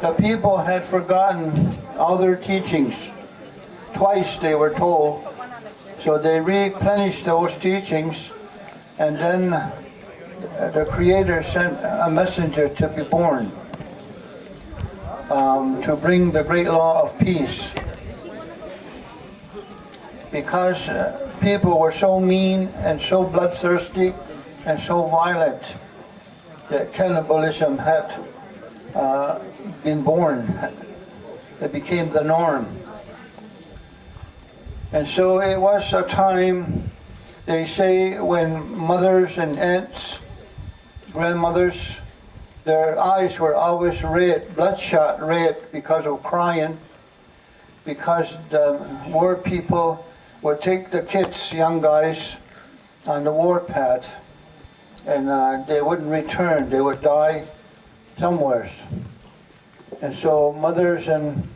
the people had forgotten all their teachings. Twice they were told. So they replenished those teachings, and then the Creator sent a messenger to be born, to bring the great law of peace. Because people were so mean and so bloodthirsty and so violent that cannibalism had been born. It became the norm. And so it was a time, they say, when mothers and aunts, grandmothers, their eyes were always red, bloodshot red, because of crying, because the war people would take the kids, young guys, on the war path, and they wouldn't return. They would die somewhere. And so mothers and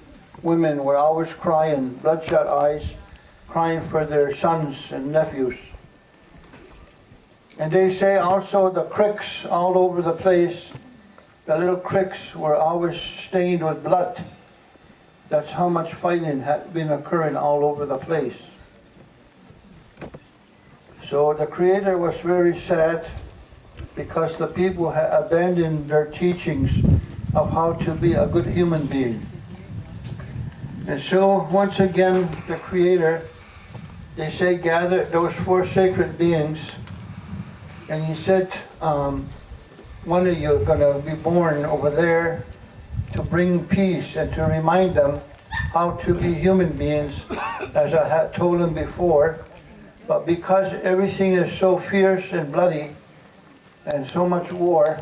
women were always crying, bloodshot eyes, crying for their sons and nephews. And they say also the creeks all over the place, the little creeks were always stained with blood. That's how much fighting had been occurring all over the place. So the Creator was very sad because the people had abandoned their teachings of how to be a good human being. And so once again the Creator, they say, gathered those four sacred beings, and he said, one of you are going to be born over there to bring peace and to remind them how to be human beings, as I had told them before. But because everything is so fierce and bloody and so much war,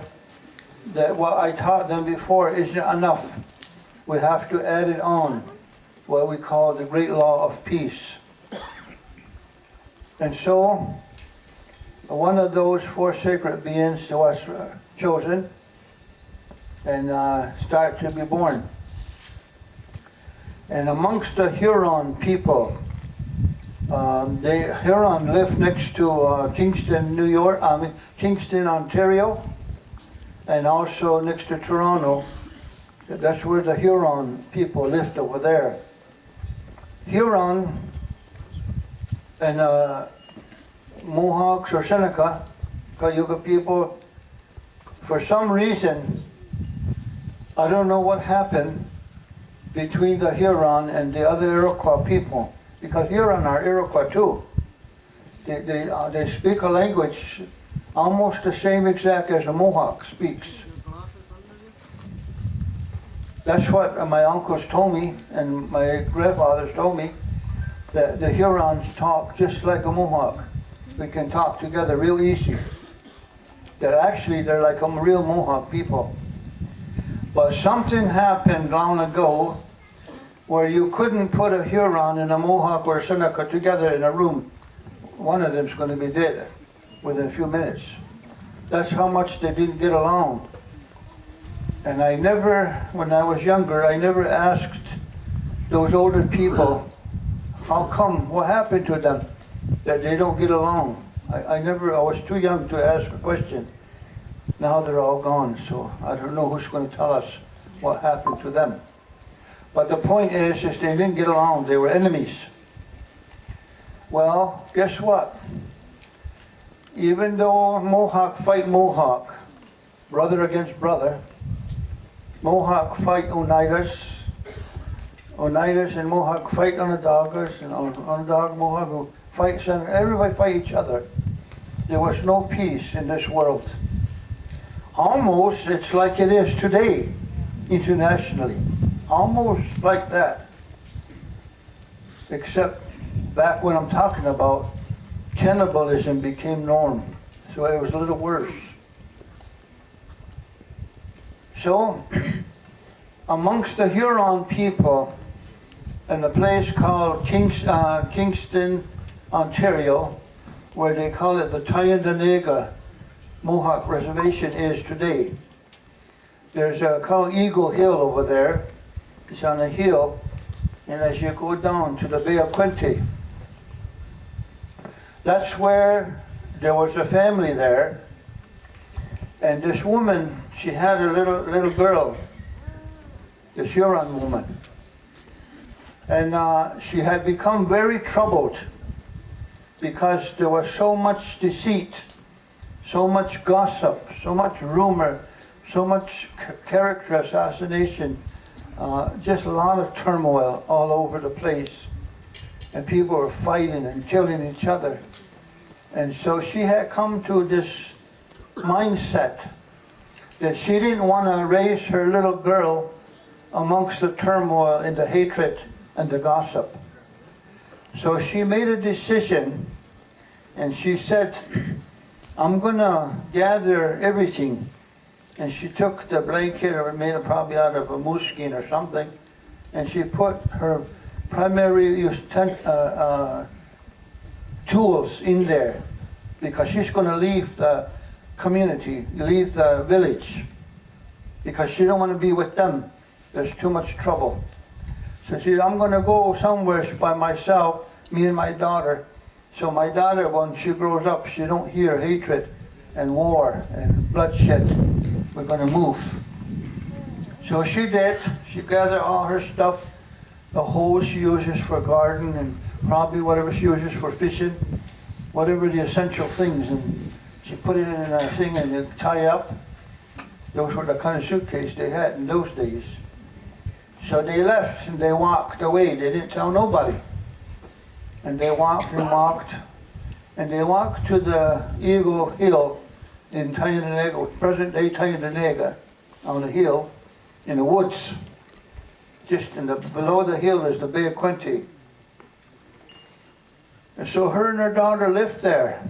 that what I taught them before isn't enough. We have to add it on, what we call the great law of peace. And so, one of those four sacred beings was chosen and started to be born. And amongst the Huron people, Huron lived next to Kingston, Kingston, Ontario, and also next to Toronto. That's where the Huron people lived over there. Huron and Mohawks or Seneca, Cayuga people, for some reason, I don't know what happened between the Huron and the other Iroquois people, because Huron are Iroquois too. They speak a language almost the same exact as a Mohawk speaks. That's what my uncles told me and my grandfathers told me, that the Hurons talk just like a Mohawk. We can talk together real easy. That actually they're like a real Mohawk people. But something happened long ago where you couldn't put a Huron and a Mohawk or a Seneca together in a room. One of them's going to be dead within a few minutes. That's how much they didn't get along. And I never, when I was younger, I never asked those older people, how come, what happened to them that they don't get along? I was too young to ask a question. Now they're all gone, so I don't know who's going to tell us what happened to them. But the point is they didn't get along, they were enemies. Well, guess what? Even though Mohawk fight Mohawk, brother against brother, Mohawk fight Oneidas, Oneidas and Mohawk fight Onondagas, and Onondaga Mohawk who fight, everybody fight each other. There was no peace in this world. Almost it's like it is today, internationally. Almost like that. Except back when I'm talking about, cannibalism became norm. So it was a little worse. So, amongst the Huron people, in a place called Kingston, Ontario, where they call it the Tyendinaga Mohawk Reservation is today. There's a called Eagle Hill over there. It's on a hill, and as you go down to the Bay of Quinte, that's where there was a family there, and this woman, she had a little girl, this Huron woman. And she had become very troubled because there was so much deceit, so much gossip, so much rumor, so much character assassination, just a lot of turmoil all over the place. And people were fighting and killing each other. And so she had come to this mindset that she didn't want to raise her little girl amongst the turmoil and the hatred and the gossip. So she made a decision, and she said, I'm going to gather everything. And she took the blanket, or made it probably out of a moose skin or something, and she put her primary tools in there, because she's going to leave the community, leave the village, because she don't want to be with them. There's too much trouble. So she said, I'm going to go somewhere by myself, me and my daughter. So my daughter, when she grows up, she don't hear hatred and war and bloodshed. We're going to move. So she did. She gathered all her stuff, the hoes she uses for garden, and probably whatever she uses for fishing, whatever the essential things, and she put it in a thing and it tie up. Those were the kind of suitcase they had in those days. So they left and they walked away. They didn't tell nobody. And they walked and walked, and they walked to the Eagle Hill in Cayuga, present-day Cayuga, on a hill in the woods. Just below the hill is the Bay of Quinte. And so her and her daughter lived there.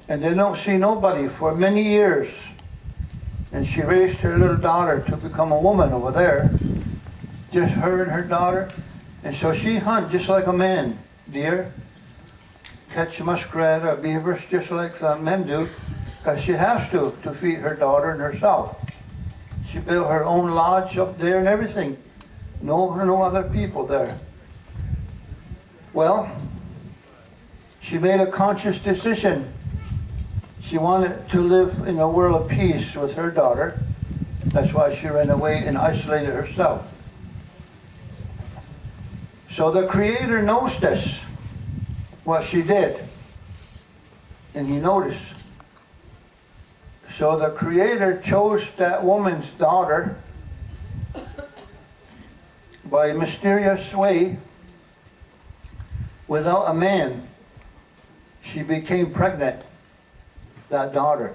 And they don't see nobody for many years. And she raised her little daughter to become a woman over there. Just her and her daughter. And so she hunt just like a man, deer. Catch muskrat or beavers just like the men do. Because she has to feed her daughter and herself. She built her own lodge up there and everything. No other people there. Well, she made a conscious decision. She wanted to live in a world of peace with her daughter. That's why she ran away and isolated herself. So the Creator knows this, what she did. And He noticed. So the Creator chose that woman's daughter by a mysterious way. Without a man, she became pregnant, that daughter.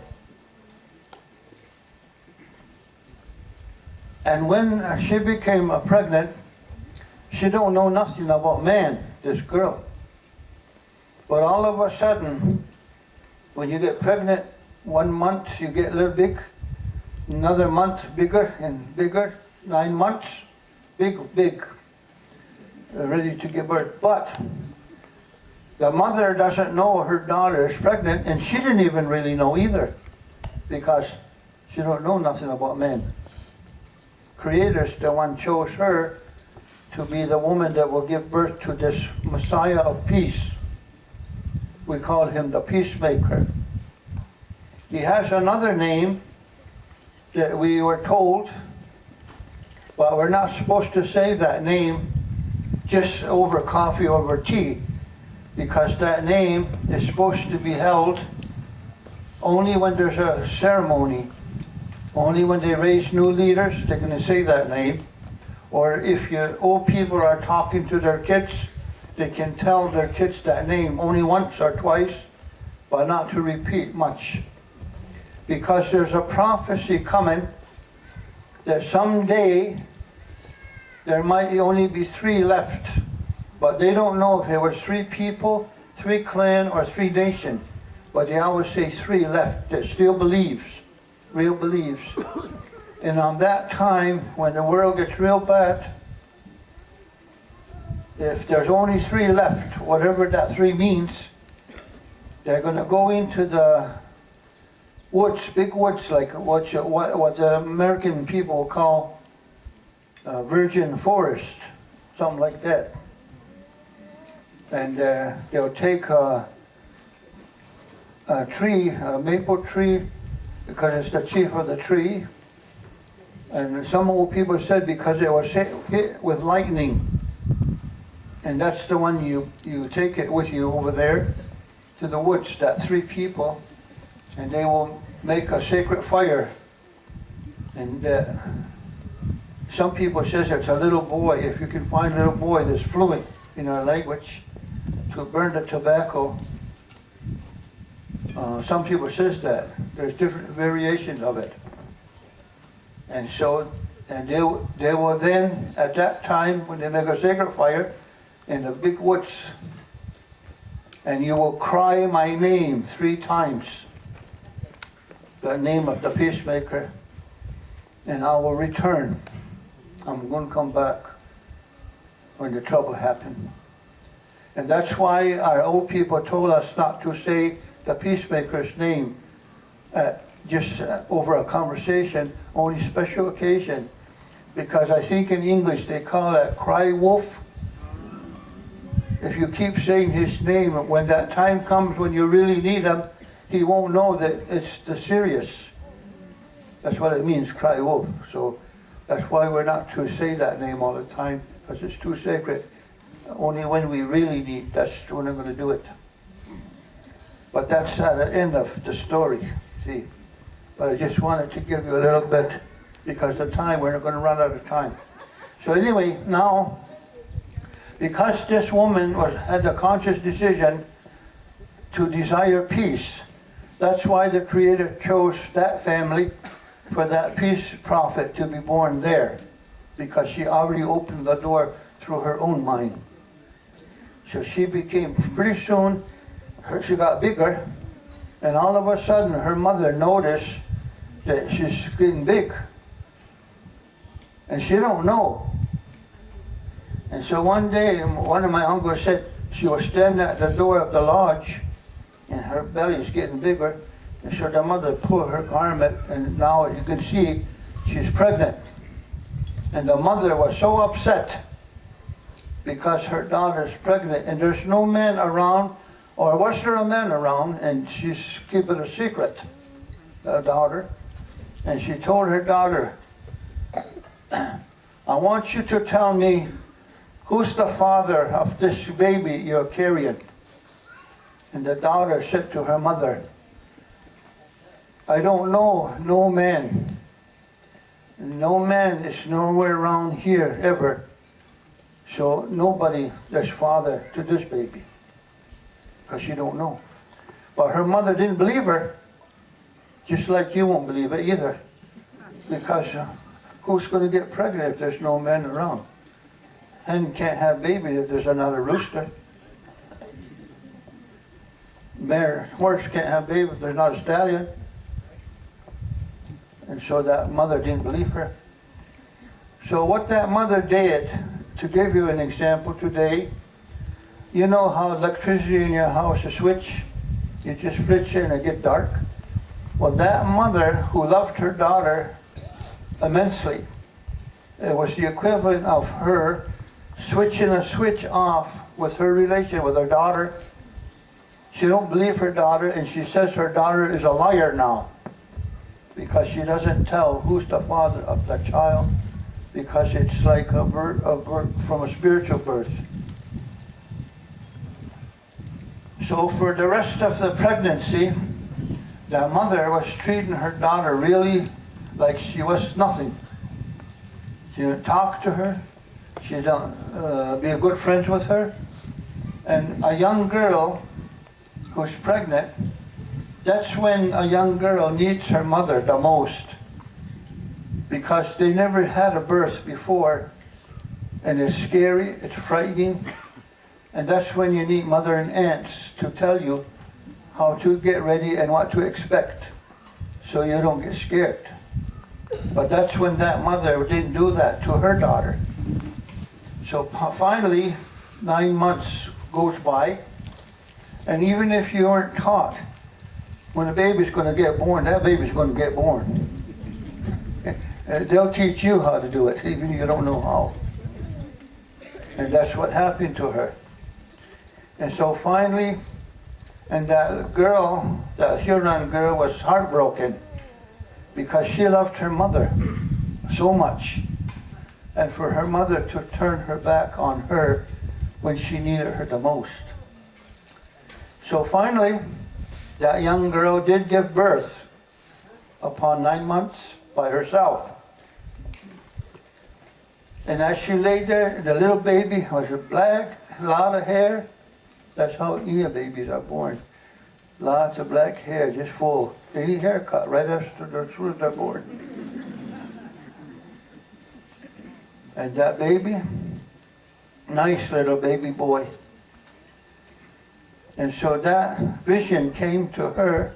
And when she became pregnant, she don't know nothing about man, this girl. But all of a sudden, when you get pregnant, 1 month you get a little big, another month bigger and bigger, 9 months, big, ready to give birth. But the mother doesn't know her daughter is pregnant, and she didn't even really know either, because she don't know nothing about men. Creator's the one chose her to be the woman that will give birth to this Messiah of peace. We call him the Peacemaker. He has another name that we were told, but we're not supposed to say that name just over coffee or over tea, because that name is supposed to be held only when there's a ceremony, only when they raise new leaders, they're going to say that name. Or if your old people are talking to their kids, they can tell their kids that name only once or twice, but not to repeat much. Because there's a prophecy coming that someday there might only be 3 left. But they don't know if it was 3 people, 3 clan, or 3 nations. But they always say 3 left that still believes, real believes. And on that time, when the world gets real bad, if there's only 3 left, whatever that 3 means, they're going to go into the woods, big woods, like what the American people call virgin forest, something like that. And they'll take a tree, a maple tree, because it's the chief of the tree, And some old people said because it was hit with lightning. And that's the one you take it with you over there to the woods, that 3 people, and they will make a sacred fire. And some people says it's a little boy, if you can find a little boy that's fluent in our language, to burn the tobacco. Some people says that. There's different variations of it. And so, and they will then, at that time, when they make a sacred fire, in the big woods, and you will cry my name 3 times, the name of the peacemaker, and I will return. I'm going to come back when the trouble happens. And that's why our old people told us not to say the peacemaker's name just over a conversation, only special occasion, because I think in English they call that cry wolf. If you keep saying his name, when that time comes when you really need him, he won't know that it's the serious. That's what it means, cry wolf. So that's why we're not to say that name all the time, because it's too sacred. Only when we really need, that's when I'm going to do it. But that's at the end of the story, see. But I just wanted to give you a little bit, because the time, we're not going to run out of time. So anyway, now, because this woman had a conscious decision to desire peace, that's why the Creator chose that family for that peace prophet to be born there, because she already opened the door through her own mind. So she became, pretty soon, she got bigger, and all of a sudden her mother noticed that she's getting big. And she don't know. And so one day, one of my uncles said she was standing at the door of the lodge, and her belly's getting bigger. And so the mother pulled her garment, and now you can see she's pregnant. And the mother was so upset because her daughter's pregnant, and there's no man around, or was there a man around, and she's keeping a secret, the daughter. And she told her daughter, I want you to tell me who's the father of this baby you're carrying. And the daughter said to her mother, I don't know no man. No man is nowhere around here ever. So nobody is father to this baby. Because she don't know. But her mother didn't believe her. Just like you won't believe it either. Because who's going to get pregnant if there's no men around? Hen can't have baby if there's another rooster. Horse can't have baby if there's not a stallion. And so that mother didn't believe her. So what that mother did, to give you an example today, you know how electricity in your house, a switch, you just flip it and it gets dark? Well, that mother who loved her daughter immensely, it was the equivalent of her switching a switch off with her relation with her daughter. She don't believe her daughter, and she says her daughter is a liar now because she doesn't tell who's the father of the child, because it's like a birth from a spiritual birth. So for the rest of the pregnancy, the mother was treating her daughter really like she was nothing. She didn't talk to her. She didn't be a good friend with her. And a young girl who's pregnant, that's when a young girl needs her mother the most, because they never had a birth before, and it's scary, it's frightening, and that's when you need mother and aunts to tell you how to get ready and what to expect, so you don't get scared. But that's when that mother didn't do that to her daughter. So finally, 9 months goes by, and even if you aren't taught, when a baby's going to get born, that baby's going to get born. They'll teach you how to do it, even if you don't know how. And that's what happened to her. And so finally, and that girl, that Huron girl, was heartbroken because she loved her mother so much, and for her mother to turn her back on her when she needed her the most. So finally, that young girl did give birth upon 9 months by herself. And as she lay there, the little baby was a black, a lot of hair. That's how Ea babies are born. Lots of black hair, just full. They need haircut right as soon as they're born. And that baby, nice little baby boy. And so that vision came to her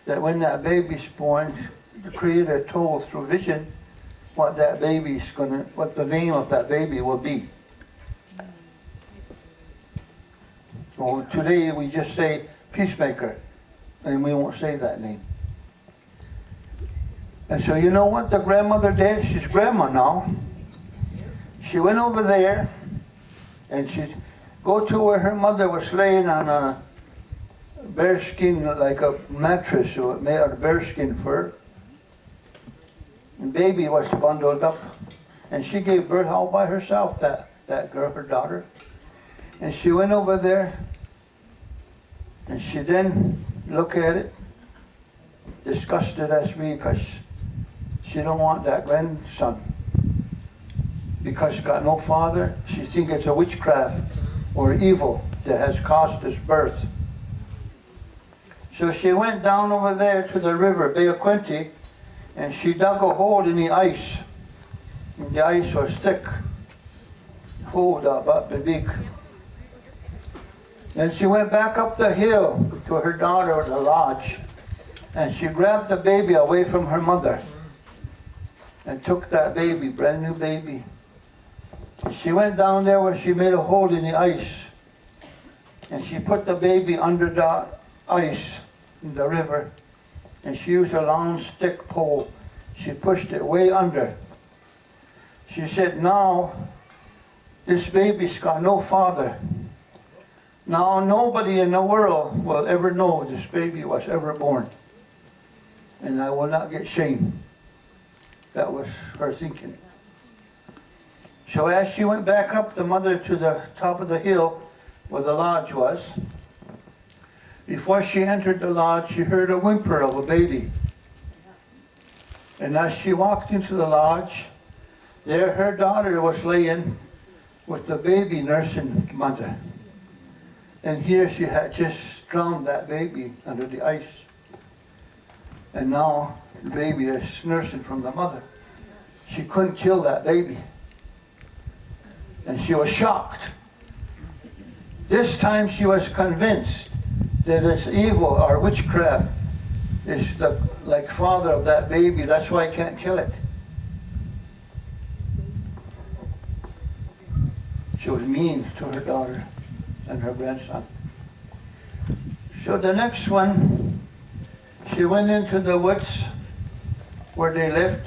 that when that baby's born, the Creator told through vision what that baby's what the name of that baby will be. Well, today we just say Peacemaker, and we won't say that name. And so you know what the grandmother did? She's grandma now. She went over there, and she go to where her mother was laying on a bearskin, like a mattress made out of bearskin fur. And baby was bundled up, and she gave birth all by herself, that girl, her daughter. And she went over there, and she then looked at it, disgusted as me, because she don't want that grandson. Because she got no father, she thinks it's a witchcraft or evil that has caused this birth. So she went down over there to the river, Bay of Quinte, and she dug a hole in the ice. And the ice was thick, hole about the big. Then she went back up the hill to her daughter at the lodge, and she grabbed the baby away from her mother and took that baby, brand new baby. And she went down there where she made a hole in the ice, and she put the baby under the ice in the river, and she used a long stick pole. She pushed it way under. She said, now this baby's got no father. Now nobody in the world will ever know this baby was ever born, and I will not get shamed. That was her thinking. So as she went back up, the mother, to the top of the hill where the lodge was, before she entered the lodge, she heard a whimper of a baby. And as she walked into the lodge, there her daughter was laying with the baby nursing mother. And here she had just drowned that baby under the ice. And now the baby is nursing from the mother. She couldn't kill that baby. And she was shocked. This time she was convinced that it's evil or witchcraft is the father of that baby. That's why I can't kill it. She was mean to her daughter and her grandson. So the next one, she went into the woods where they lived,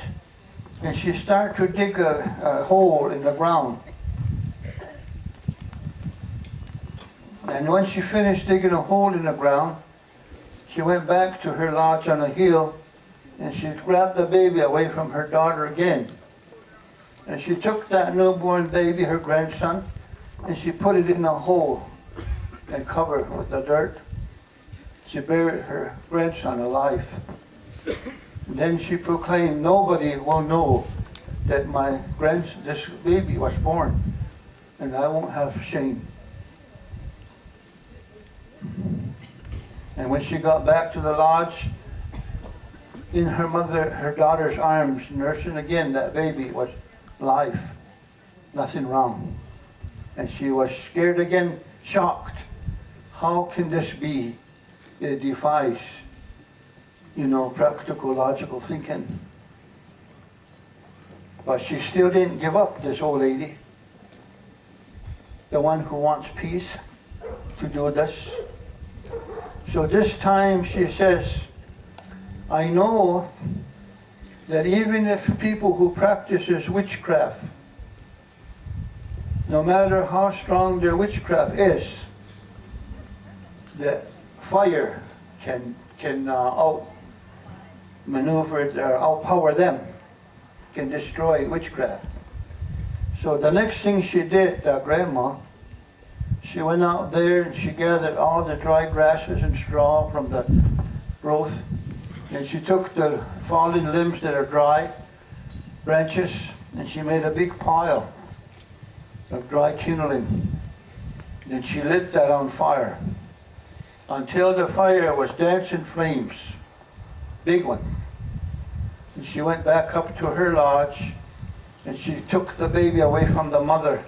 and she started to dig a hole in the ground. And when she finished digging a hole in the ground, she went back to her lodge on a hill, and she grabbed the baby away from her daughter again. And she took that newborn baby, her grandson, and she put it in a hole and covered it with the dirt. She buried her grandson alive. And then she proclaimed, nobody will know that this baby was born, and I won't have shame. And when she got back to the lodge, in her daughter's arms, nursing again, that baby was alive, nothing wrong. And she was scared again, shocked. How can this be? It defies, practical, logical thinking. But she still didn't give up, this old lady. The one who wants peace to do this. So this time she says, I know that even if people who practices witchcraft, no matter how strong their witchcraft is, the fire can outmaneuver it or outpower them. can destroy witchcraft. So the next thing she did, Grandma, she went out there and she gathered all the dry grasses and straw from the growth. And she took the fallen limbs that are dry, branches, and she made a big pile of dry kindling. And she lit that on fire until the fire was dancing flames, big one. And she went back up to her lodge and she took the baby away from the mother,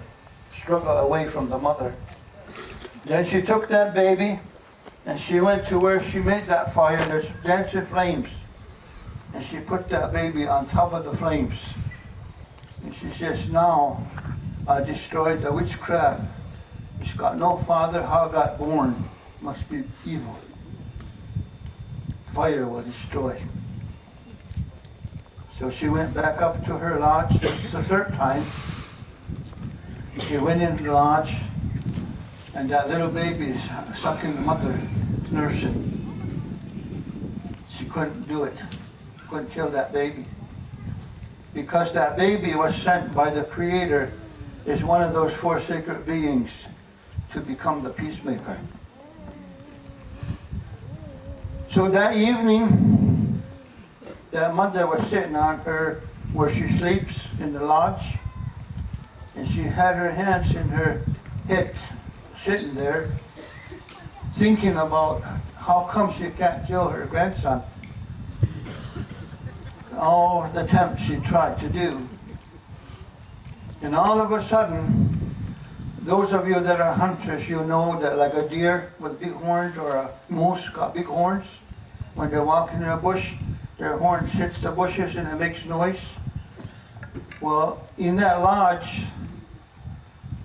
struggled away from the mother. Then she took that baby and she went to where she made that fire, and there's dancing flames. And she put that baby on top of the flames. And she says, now I destroyed the witchcraft. It's got no father, how it got born. Must be evil. Fire will destroy. So she went back up to her lodge. This is the third time. She went into the lodge, and that little baby is sucking the mother, nursing. She couldn't do it. Couldn't kill that baby. Because that baby was sent by the Creator, is one of those four sacred beings to become the peacemaker. So that evening, that mother was sitting on her, where she sleeps in the lodge, and she had her hands in her head, sitting there, thinking about how come she can't kill her grandson. All the attempts she tried to do. And all of a sudden, those of you that are hunters, you know that like a deer with big horns or a moose got big horns, when they're walking in a bush, their horns hits the bushes and it makes noise. Well, in that lodge,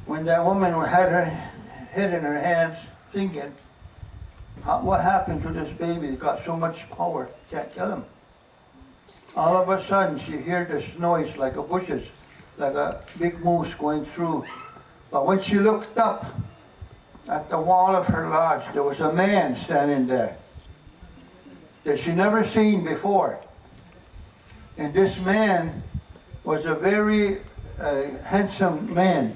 when that woman had her head in her hands, thinking, what happened to this baby? He got so much power, can't kill him. All of a sudden, she heard this noise like a bushes, like a big moose going through. But when she looked up at the wall of her lodge, there was a man standing there that she never seen before. And this man was a very handsome man.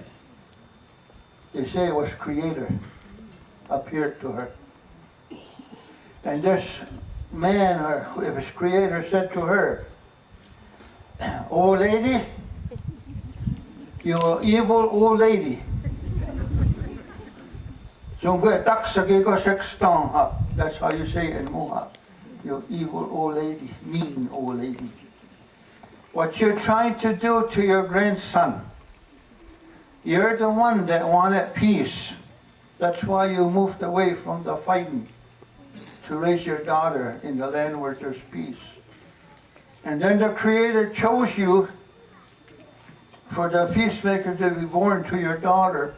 They say it was Creator appeared to her. And this man, or if it's Creator, said to her, "Old lady, you evil old lady." That's how you say it in Mohawk. You evil old lady, mean old lady. What you're trying to do to your grandson, you're the one that wanted peace. That's why you moved away from the fighting to raise your daughter in the land where there's peace. And then the Creator chose you for the peacemaker to be born to your daughter,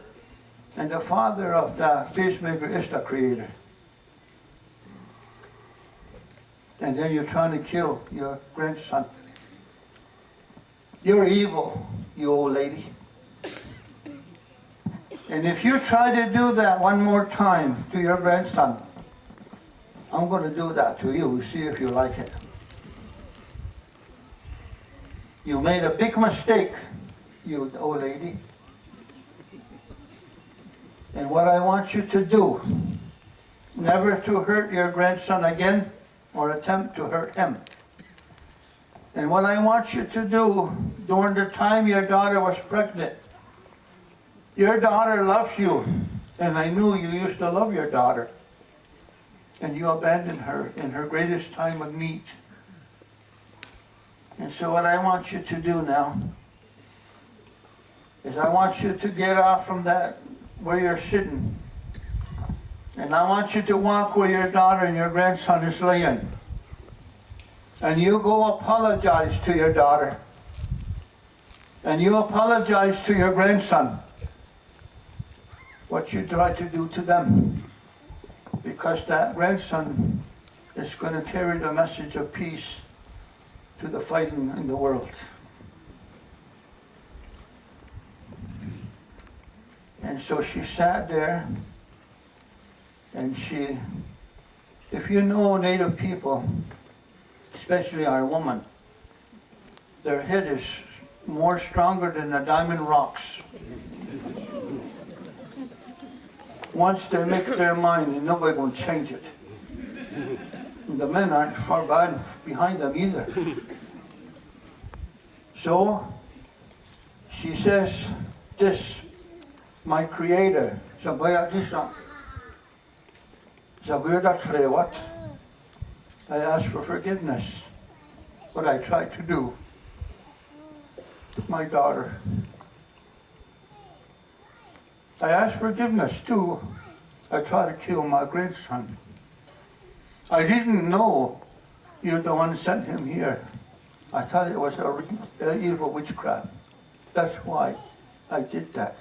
and the father of the peacemaker is the Creator. And then you're trying to kill your grandson. You're evil, you old lady. And if you try to do that one more time to your grandson, I'm going to do that to you. See if you like it. You made a big mistake, you old lady. And what I want you to do, never to hurt your grandson again or attempt to hurt him. And what I want you to do, during the time your daughter was pregnant, your daughter loves you, and I knew you used to love your daughter, and you abandoned her in her greatest time of need. And so what I want you to do now is I want you to get off from that where you're sitting, and I want you to walk where your daughter and your grandson is laying, and you go apologize to your daughter, and you apologize to your grandson what you tried to do to them, because that grandson is going to carry the message of peace to the fighting in the world. And so she sat there, and she, if you know Native people, especially our woman, their head is more stronger than the diamond rocks. Once they make their mind, and nobody gonna change it. And the men aren't far behind them either. So she says, this, my creator, what? I asked for forgiveness, what I tried to do to my daughter. I asked forgiveness too. I tried to kill my grandson. I didn't know you're the one who sent him here. I thought it was an evil witchcraft. That's why I did that.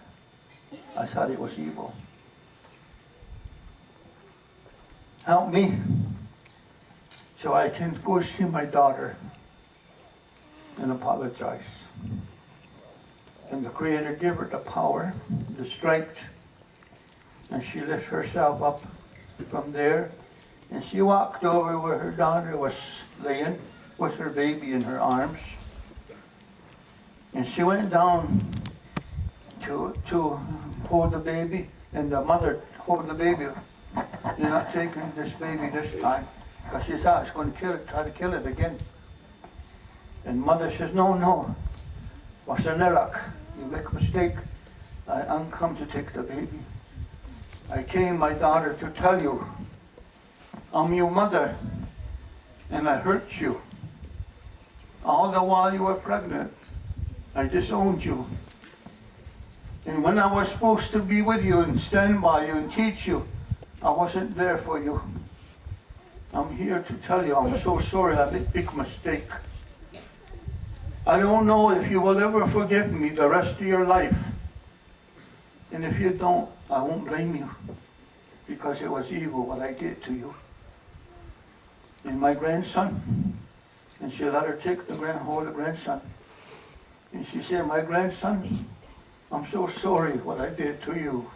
I thought it was evil. Help me so I can go see my daughter and apologize. And the Creator gave her the power, the strength, and she lifted herself up from there, and she walked over where her daughter was laying with her baby in her arms, and she went down to hold the baby, and the mother hold the baby. You're not taking this baby this time, because she thought it's going to kill it, try to kill it again. And mother says, no, Wasanelak, you make a mistake. I'm come to take the baby. I came, my daughter, to tell you, I'm your mother, and I hurt you. All the while you were pregnant, I disowned you. And when I was supposed to be with you and stand by you and teach you, I wasn't there for you. I'm here to tell you I'm so sorry I made a big mistake. I don't know if you will ever forgive me the rest of your life. And if you don't, I won't blame you, because it was evil what I did to you. And my grandson, and she let her take hold of the grandson. And she said, my grandson, I'm so sorry what I did to you.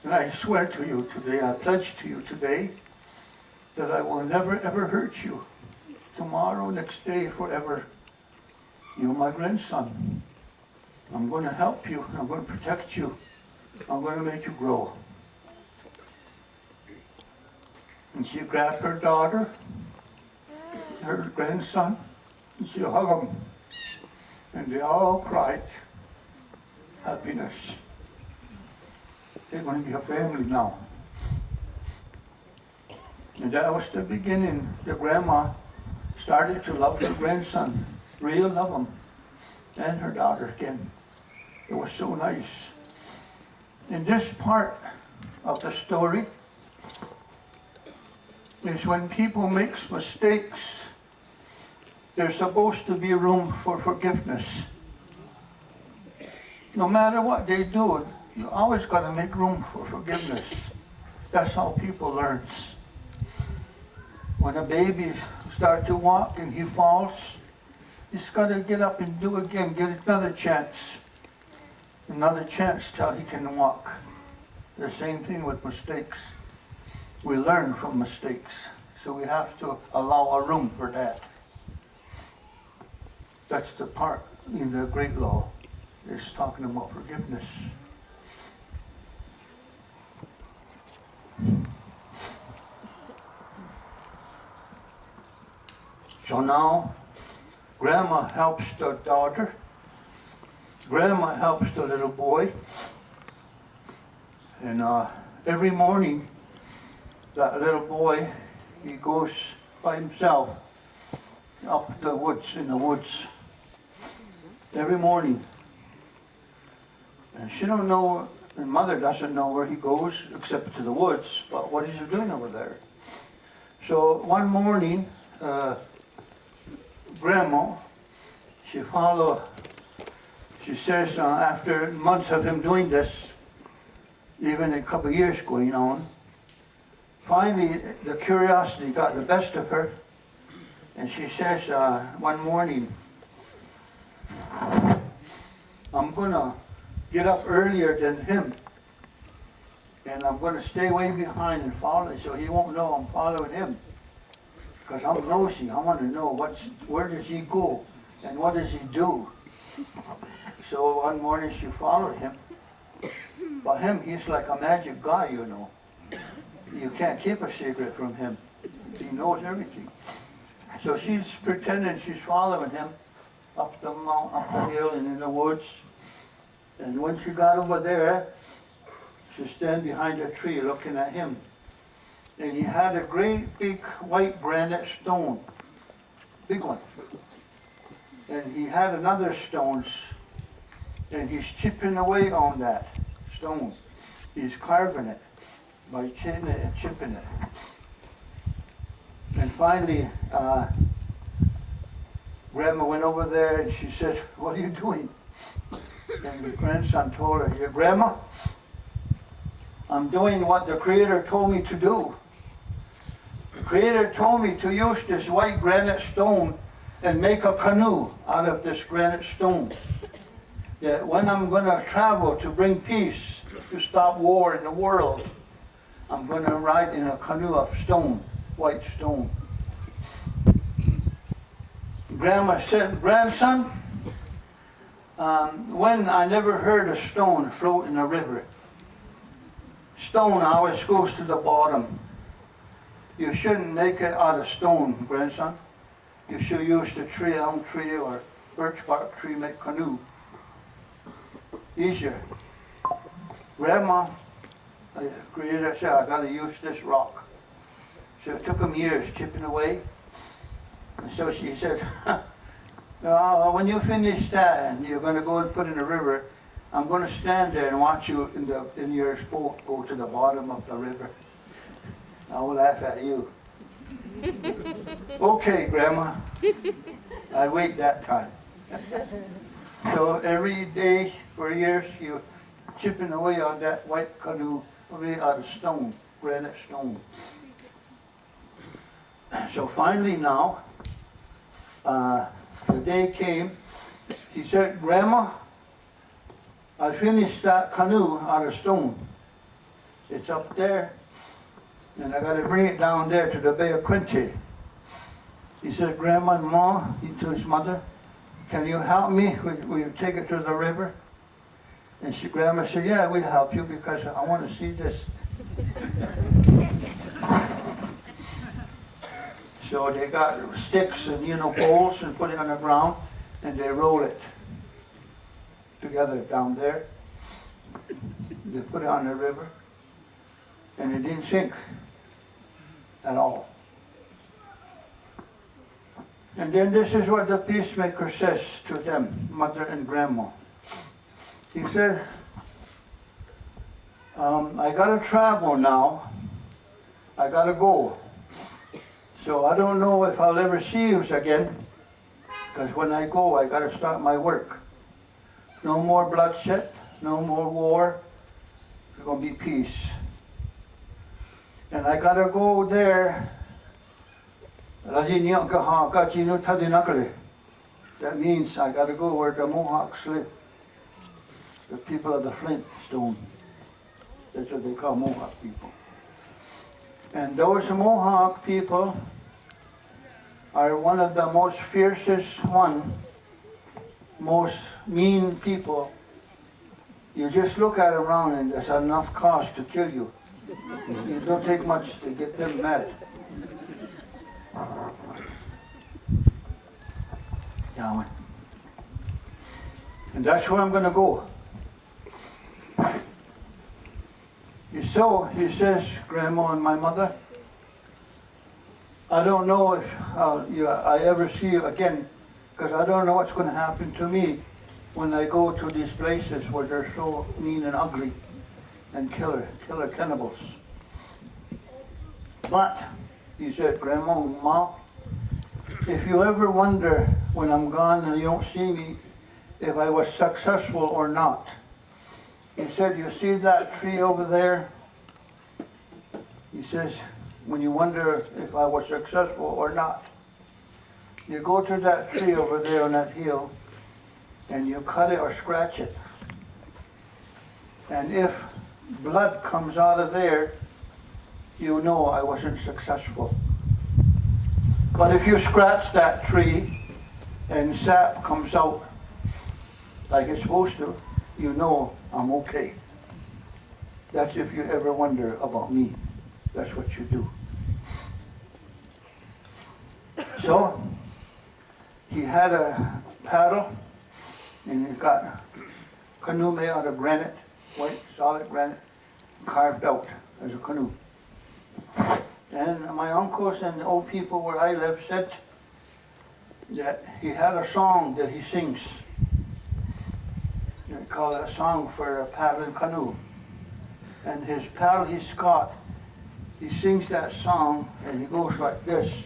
And I swear to you today, I pledge to you today, that I will never ever hurt you. Tomorrow, next day, forever. You're my grandson. I'm going to help you. I'm going to protect you. I'm going to make you grow. And she grabbed her daughter, her grandson, and she hugged them. And they all cried happiness. They're going to be a family now. And that was the beginning. The grandma started to love her grandson, real love him, and her daughter again. It was so nice. And this part of the story is when people make mistakes, there's supposed to be room for forgiveness. No matter what they do, you always got to make room for forgiveness. That's how people learn. When a baby starts to walk and he falls, he's got to get up and do again, get another chance till he can walk. The same thing with mistakes. We learn from mistakes, so we have to allow a room for that. That's the part in the Great Law, is talking about forgiveness. So now, Grandma helps the daughter. Grandma helps the little boy. And every morning, that little boy, he goes by himself up in the woods. Every morning. And she don't know, and mother doesn't know where he goes, except to the woods, but what is he doing over there? So one morning, Grandma, she says after months of him doing this, even a couple of years going on, finally the curiosity got the best of her, and she says one morning, I'm going to get up earlier than him, and I'm going to stay way behind and follow, so he won't know I'm following him. because I'm nosy. I want to know where does he go and what does he do. So one morning she followed him. But him, he's like a magic guy, you know. You can't keep a secret from him. He knows everything. So she's pretending she's following him up the mountain, up the hill and in the woods. And when she got over there, she stand behind a tree looking at him. And he had a great big white granite stone, big one. And he had another stones, and he's chipping away on that stone. He's carving it by chipping it and chipping it. And finally, Grandma went over there and she said, "What are you doing?" And the grandson told her, "Your Grandma, I'm doing what the Creator told me to do. The Creator told me to use this white granite stone and make a canoe out of this granite stone. That when I'm going to travel to bring peace, to stop war in the world, I'm going to ride in a canoe of stone, white stone." Grandma said, "Grandson, when I never heard a stone float in a river. Stone always goes to the bottom. You shouldn't make it out of stone, grandson. You should use the tree, elm tree, or birch bark tree, make canoe. Easier." Grandma, the Creator said, "I got to use this rock." So it took him years chipping away. And so she said, "When you finish that and you're going to go and put in the river, I'm going to stand there and watch you in your boat go to the bottom of the river. I will laugh at you." "Okay, Grandma." I wait that time. So every day for years, you chipping away on that white canoe made out of stone, granite stone. So finally now, the day came. He said, "Grandma, I finished that canoe out of stone. It's up there, and I got to bring it down there to the Bay of Quinte." He said, "Grandma and Ma," to his mother, "can you help me? Will you take it to the river?" And Grandma said, "Yeah, we'll help you because I want to see this." So they got sticks and poles and put it on the ground, and they roll it together down there. They put it on the river, and it didn't sink at all. And then this is what the Peacemaker says to them, Mother and Grandma. He said, "I got to travel now. I got to go. So I don't know if I'll ever see you again, because when I go, I got to start my work. No more bloodshed, no more war. There's going to be peace. And I got to go there. That means I got to go where the Mohawks live. The people of the flint stone. That's what they call Mohawk people. And those Mohawk people are one of the most fiercest most mean people. You just look at around and there's enough cause to kill you. It don't take much to get them mad. Yeah. And that's where I'm going to go. So he says, Grandma and my mother, I don't know if I ever see you again, because I don't know what's going to happen to me when I go to these places where they're so mean and ugly and killer cannibals. But, he said, Grandma and Ma, if you ever wonder when I'm gone and you don't see me if I was successful or not, he said, you see that tree over there? He says, when you wonder if I was successful or not, you go to that tree over there on that hill and you cut it or scratch it. And if blood comes out of there, you know I wasn't successful. But if you scratch that tree and sap comes out like it's supposed to, you know I'm okay. That's if you ever wonder about me. That's what you do. So, he had a paddle, and he got a canoe made out of granite, white solid granite, carved out as a canoe. And my uncles and the old people where I live said that he had a song that he sings. They call it a song for a paddling canoe. And his paddle, he's Scott. He sings that song and he goes like this.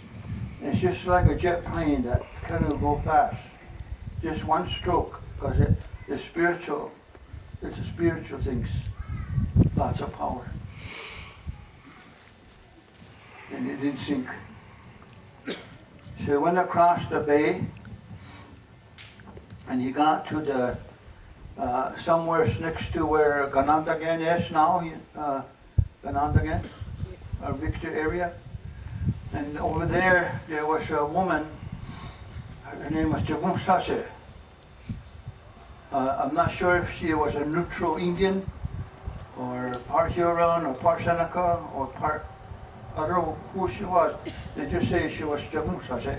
And it's just like a jet plane, that canoe go fast. Just one stroke, because it's spiritual. It's a spiritual thing. Lots of power. And it didn't sink. So he went across the bay and he got to the somewhere next to where Ganandagan is now, Ganandagan, Victor area. And over there was a woman, her name was Jabumsase. I'm not sure if she was a neutral Indian, or part Huron, or part Seneca, or part, I don't know who she was. They just say she was Jabumsase.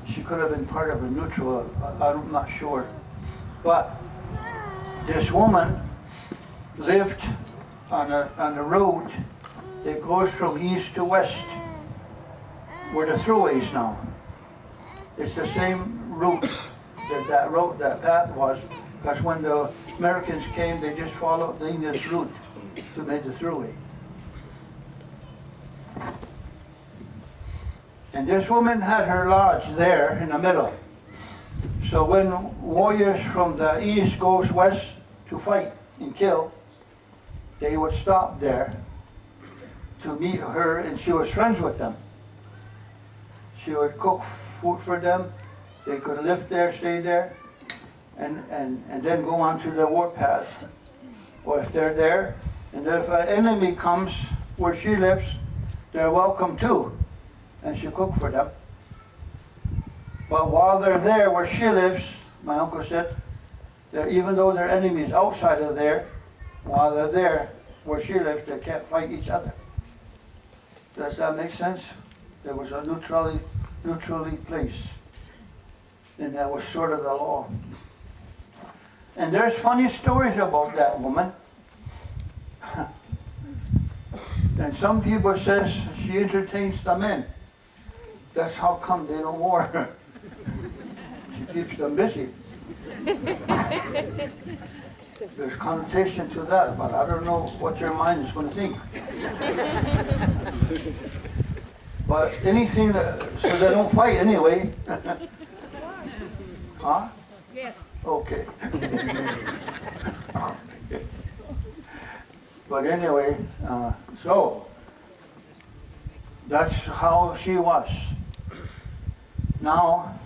She could have been part of a neutral, I'm not sure. But this woman lived on a road that goes from east to west, where the thruway is now. It's the same route that path was, because when the Americans came, they just followed the Indians' route to make the thruway. And this woman had her lodge there in the middle. So when warriors from the east goes west to fight and kill, they would stop there to meet her, and she was friends with them. She would cook food for them. They could live there, stay there, and then go on to the warpath. Or if they're there, and if an enemy comes where she lives, they're welcome too. And she cooked for them. But while they're there where she lives, my uncle said, that even though they're enemies outside of there, while they're there where she lives, they can't fight each other. Does that make sense? There was a neutrally place. And that was sort of the law. And there's funny stories about that woman. And some people says she entertains the men. That's how come they don't war her. She keeps them busy. There's connotation to that, but I don't know what your mind is going to think. But anything so they don't fight anyway. Huh? Yes. Okay. But anyway, so that's how she was. Now,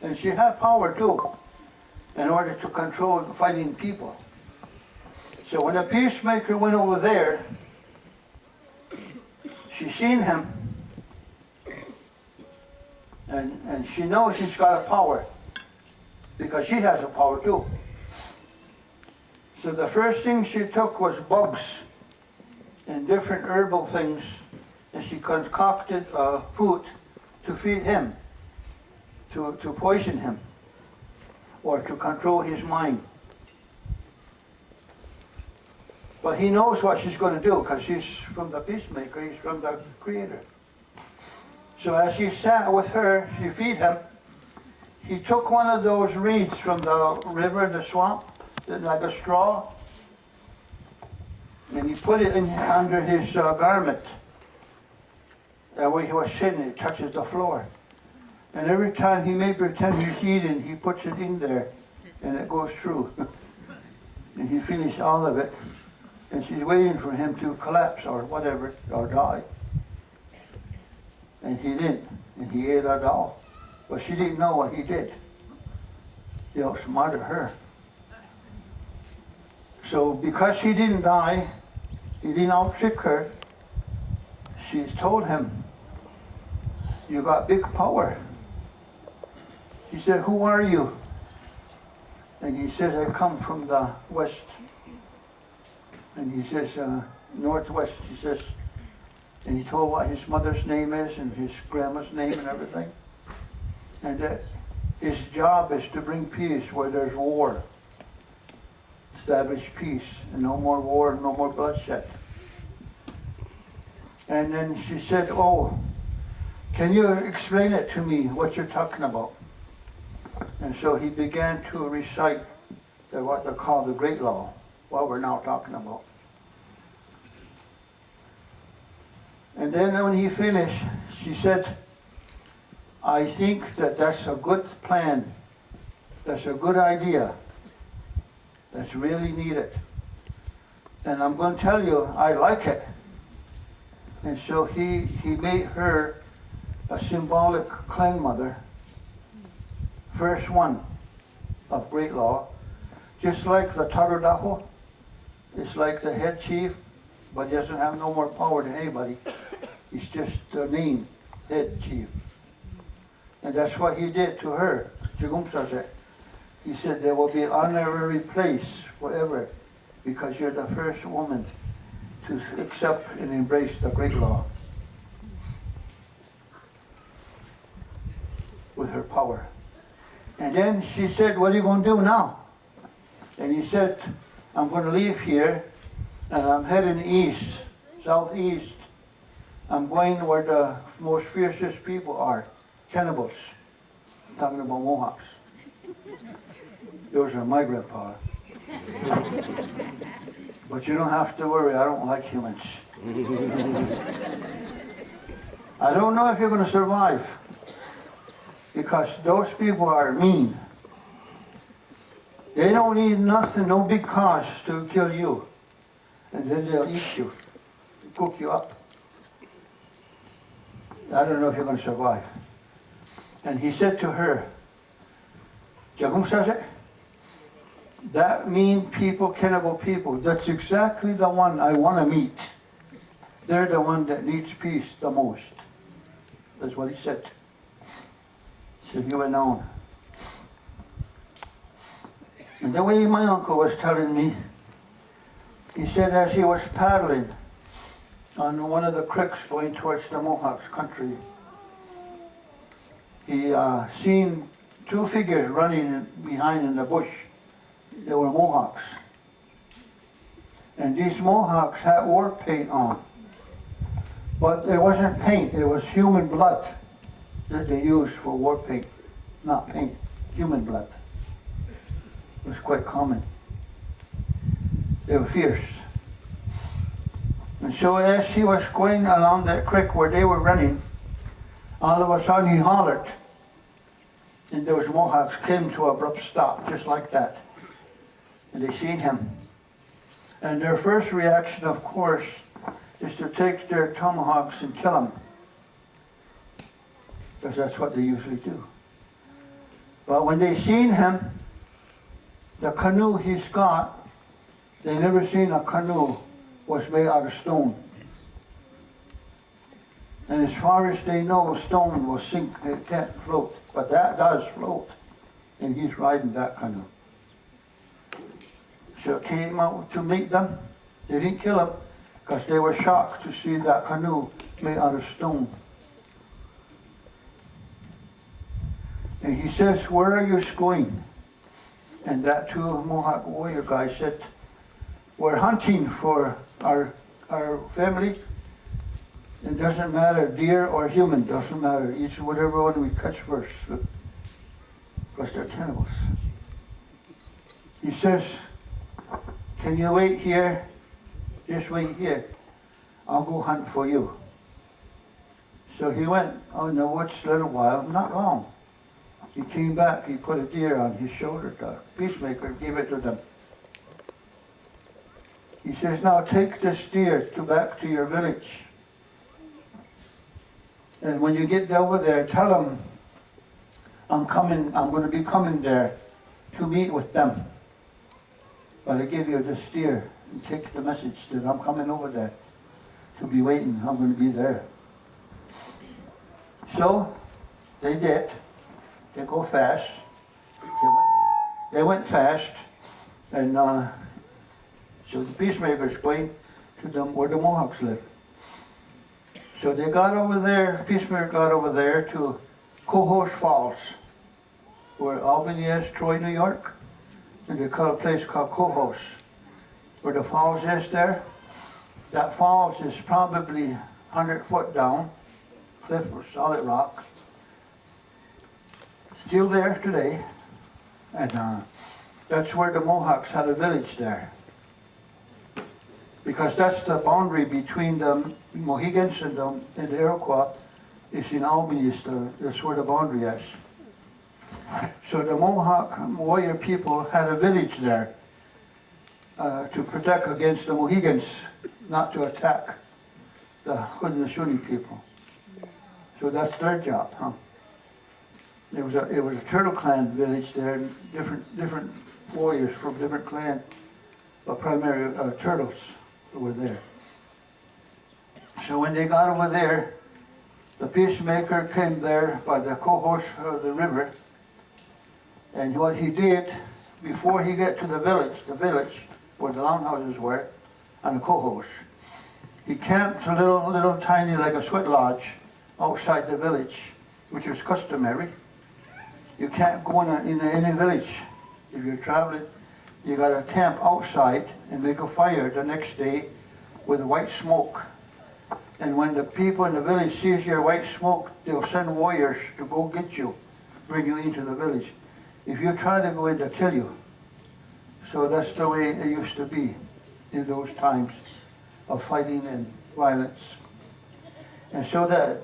and she had power too, in order to control the fighting people. So when the Peacemaker went over there, she seen him, and she knows he's got a power, because she has a power too. So the first thing she took was bugs and different herbal things, and she concocted food to feed him, to poison him, or to control his mind. But he knows what she's going to do, because he's from the Peacemaker, he's from the Creator. So as she sat with her, she feed him. He took one of those reeds from the river, the swamp, like a straw, and he put it in under his garment. Where he was sitting, it touches the floor. And every time he may pretend he's eating, he puts it in there, and it goes through. And he finished all of it, and she's waiting for him to collapse or whatever, or die. And he didn't, and he ate it all. But she didn't know what he did. He outsmarted her. So because he didn't die, he didn't out-trick her, she told him you got big power. He said, who are you? And he says, I come from the west. And he says, northwest, he says, and he told what his mother's name is and his grandma's name and everything. And that his job is to bring peace where there's war. Establish peace and no more war, no more bloodshed. And then she said, oh, can you explain it to me, what you're talking about? And so he began to recite what they call the Great Law, what we're now talking about. And then when he finished, she said, I think that that's a good plan. That's a good idea. That's really needed. And I'm going to tell you, I like it. And so he made her a symbolic clan mother, first one of Great Law, just like the Tarudaho. It's like the head chief, but he doesn't have no more power than anybody. He's just a name, head chief. And that's what he did to her. He said there will be an honorary place forever because you're the first woman to accept and embrace the Great Law with her power. And then she said, what are you going to do now? And he said, I'm going to leave here and I'm heading east, southeast. I'm going where the most fiercest people are, cannibals. I'm talking about Mohawks. Those are my grandpa. But you don't have to worry, I don't like humans. I don't know if you're going to survive, because those people are mean. They don't need nothing, no big cause to kill you. And then they'll eat you, cook you up. I don't know if you're going to survive. And he said to her, that mean people, cannibal people, that's exactly the one I want to meet. They're the one that needs peace the most. That's what he said. So he went on. And the way my uncle was telling me, he said as he was paddling on one of the creeks going towards the Mohawks country, he seen two figures running behind in the bush. They were Mohawks. And these Mohawks had war paint on. But it wasn't paint, it was human blood that they used for war paint. Not paint, human blood. It was quite common. They were fierce. And so as he was going along that creek where they were running, all of a sudden he hollered. And those Mohawks came to an abrupt stop, just like that. And they seen him. And their first reaction, of course, is to take their tomahawks and kill him. Because that's what they usually do. But when they seen him, the canoe he's got, they never seen a canoe was made out of stone. And as far as they know, stone will sink, it can't float. But that does float. And he's riding that canoe. So it came out to meet them. They didn't kill him because they were shocked to see that canoe made out of stone. And he says, where are you going? And that two Mohawk warrior guys said, we're hunting for our family. It doesn't matter, deer or human, doesn't matter. Each whatever one we catch first, because they're cannibals. He says, can you wait here? Just wait here. I'll go hunt for you. So he went on the woods a little while, not long. He came back, he put a deer on his shoulder. The Peacemaker gave it to them. He says, now take this deer back to your village. And when you get over there, tell them, I'm going to be coming there to meet with them. But I give you this deer and take the message that I'm coming over there to be waiting. I'm going to be there. So they did. They go fast. They went fast, and so the Peacemaker's going to them where the Mohawks live. So they got over there, Peacemaker got over there to Cohoes Falls, where Albany is, Troy, New York. And they call a place called Cohoes, where the falls is there. That falls is probably 100 foot down, cliff or solid rock. Still there today. And that's where the Mohawks had a village there. Because that's the boundary between the Mohegans and the Iroquois. It's in Albany, that's where the boundary is. So the Mohawk warrior people had a village there to protect against the Mohegans, not to attack the Haudenosaunee people. So that's their job, huh? It was a Turtle Clan village there, and different warriors from different clans, but primarily turtles were there. So when they got over there, the Peacemaker came there by the Cohoes of the river, and what he did, before he got to the village where the longhouses were, on the Cohoes, he camped a little tiny, like a sweat lodge, outside the village, which was customary. You can't go in any village. If you're traveling, you gotta camp outside and make a fire the next day with white smoke. And when the people in the village sees your white smoke, they'll send warriors to go get you, bring you into the village. If you try to go in, they'll kill you. So that's the way it used to be in those times of fighting and violence. And so that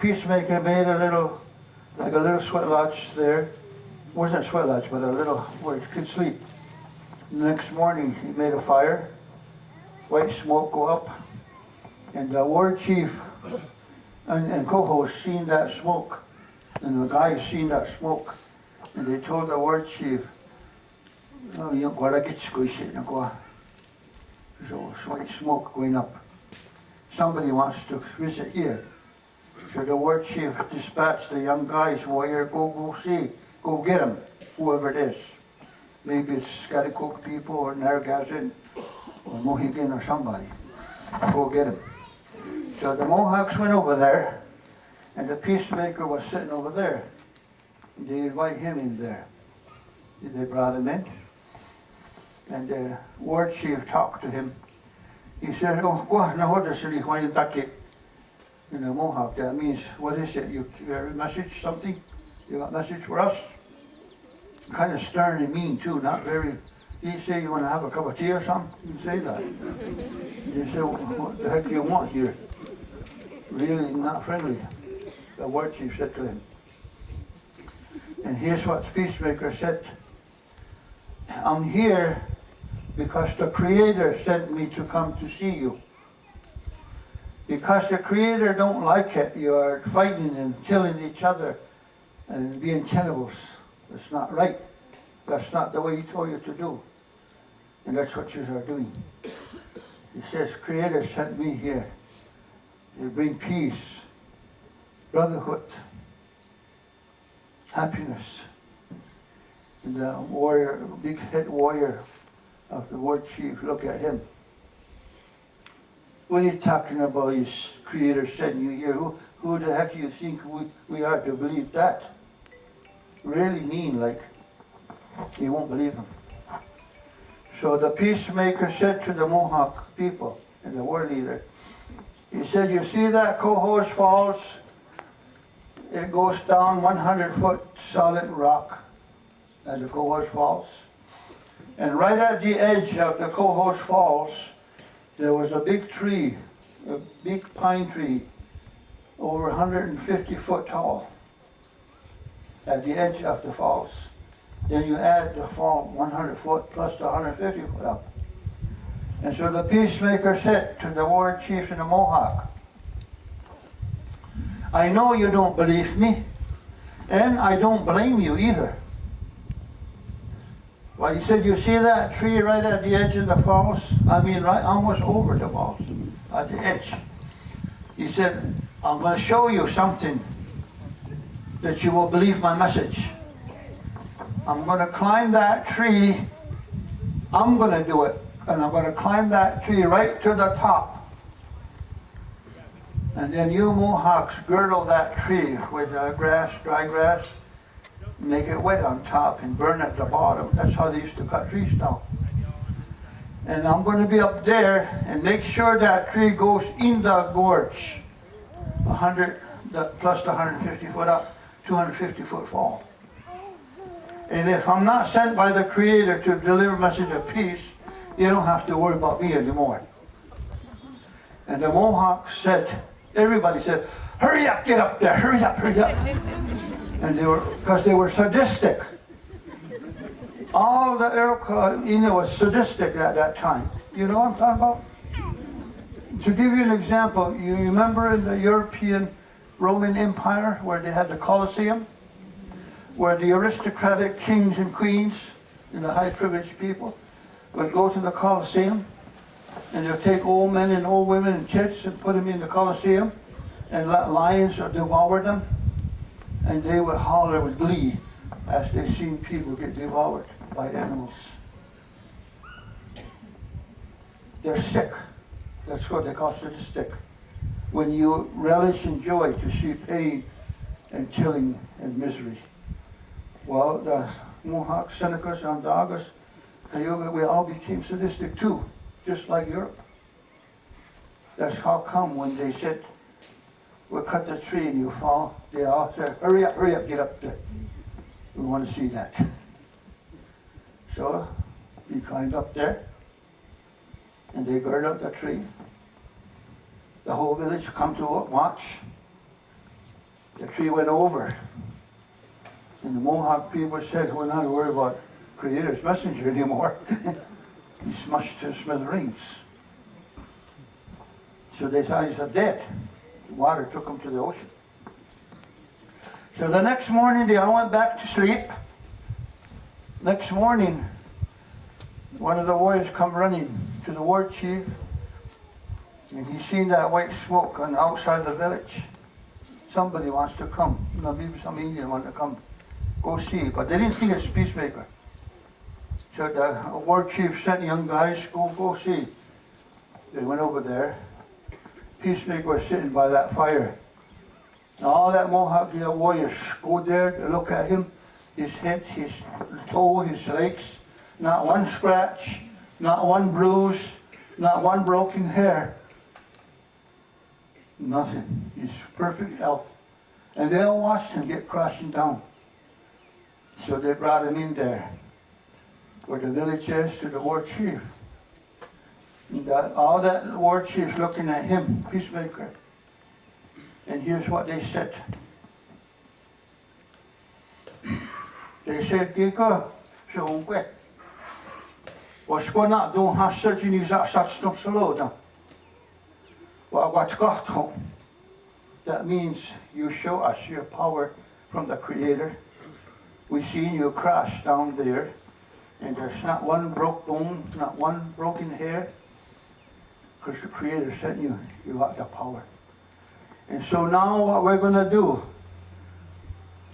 Peacemaker made a little sweat lodge there. It wasn't a sweat lodge, but a little where it could sleep. The next morning he made a fire, white smoke go up, and the war chief and Cohoes seen that smoke, and the guys seen that smoke, and they told the war chief, "Oh, you don't gotta get so white smoke going up. Somebody wants to visit here." So the war chief dispatched the young guys, warrior, go see, go get him, whoever it is. Maybe it's Sakikwenio'nkwas people or Narragansett or Mohegan or somebody. Go get him. So the Mohawks went over there, and the Peacemaker was sitting over there. They invite him in there. They brought him in, and the war chief talked to him. He said, "Oh, go on, now in the Mohawk, that means, what is it? You have a message, something? You got a message for us?" Kind of stern and mean too, not very. You say you want to have a cup of tea or something? You say that. You say, "What the heck do you want here?" Really not friendly, the war chief said to him. And here's what Peacemaker said: "I'm here because the Creator sent me to come to see you. Because the Creator don't like it, you are fighting and killing each other and being cannibals. That's not right. That's not the way He told you to do. And that's what you are doing." He says, "Creator sent me here to bring peace, brotherhood, happiness." And the warrior, big head warrior of the war chief, look at him. "What are you talking about? His Creator sent you here. Who the heck do you think we are to believe that?" Really mean, like you won't believe him. So the Peacemaker said to the Mohawk people and the war leader, he said, "You see that Cohoes Falls? It goes down 100-foot solid rock at the Cohoes Falls. And right at the edge of the Cohoes Falls, there was a big tree, a big pine tree, over 150 foot tall, at the edge of the falls. Then you add the fall 100 foot plus the 150 foot up. And so the Peacemaker said to the war chief and the Mohawk, "I know you don't believe me, and I don't blame you either." Well, he said, "You see that tree right at the edge of the falls? I mean, right almost over the falls, at the edge." He said, "I'm going to show you something that you will believe my message. I'm going to climb that tree. I'm going to do it. And I'm going to climb that tree right to the top. And then you Mohawks girdle that tree with grass, dry grass, make it wet on top and burn at the bottom. That's how they used to cut trees down. And I'm going to be up there and make sure that tree goes in the gorge. 100 plus the 150 foot up, 250 foot fall. And if I'm not sent by the Creator to deliver a message of peace, you don't have to worry about me anymore. And the Mohawks said, everybody said, hurry up, get up there, hurry up, hurry up. And they were, because they were sadistic. All the Iroquois was sadistic at that time. You know what I'm talking about? To give you an example, you remember in the European Roman Empire where they had the Colosseum? Where the aristocratic kings and queens and the high privileged people would go to the Colosseum and they'll take old men and old women and kids and put them in the Colosseum and let lions devour them, and they would holler with glee as they seen people get devoured by animals. They're sick. That's what they call sadistic. When you relish in joy to see pain and killing and misery. Well, the Mohawks, Senecas, Onondagas, Cayuga, we all became sadistic too, just like Europe. That's how come when they said, we'll cut the tree and you fall, they all said, hurry up, get up there. We want to see that. So he climbed up there and they girded up the tree. The whole village come to watch. The tree went over. And the Mohawk people said, we're not worried about Creator's messenger anymore. He smushed to smithereens. So they thought he was dead. The water took him to the ocean. So the next morning they all went back to sleep. Next morning, one of the warriors come running to the war chief, and he seen that white smoke on the outside of the village. Somebody wants to come. You know, maybe some Indian want to come. Go see, but they didn't think it's Peacemaker. So the war chief sent young guys, go see. They went over there. Peacemaker was sitting by that fire. And all that Mohawk warriors go there to look at him, his head, his toe, his legs, not one scratch, not one bruise, not one broken hair. Nothing. He's perfect health. And they all watched him get crashing down. So they brought him in there, where the village is, to the war chief. And all that war chiefs looking at him, Peacemaker. And here's what they said. They said, Sakikwenio'nkwas. Was going not doing half such an exact such no solo. That means you show us your power from the Creator. We seen you crash down there, and there's not one broke bone, not one broken hair, because the Creator sent you. You got the power. And so now what we're going to do,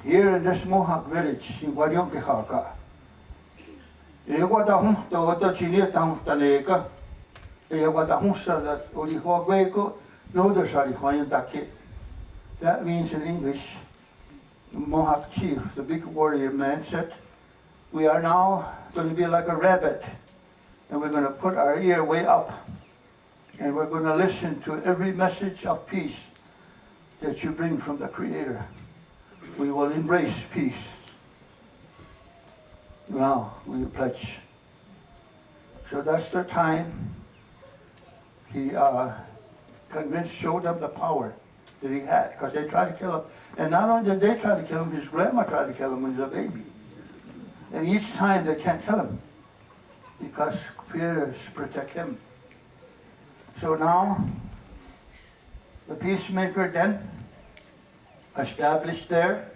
here in this Mohawk village, in Sakikwenio'nkwas, that means in English, the Mohawk chief, the big warrior man, said, we are now going to be like a rabbit, and we're going to put our ear way up, and we're going to listen to every message of peace that you bring from the Creator. We will embrace peace. Now we pledge. So that's the time he showed them the power that he had, because they tried to kill him. And not only did they try to kill him, his grandma tried to kill him when he was a baby. And each time they can't kill him, because Creators protect him. So now, the Peacemaker then established there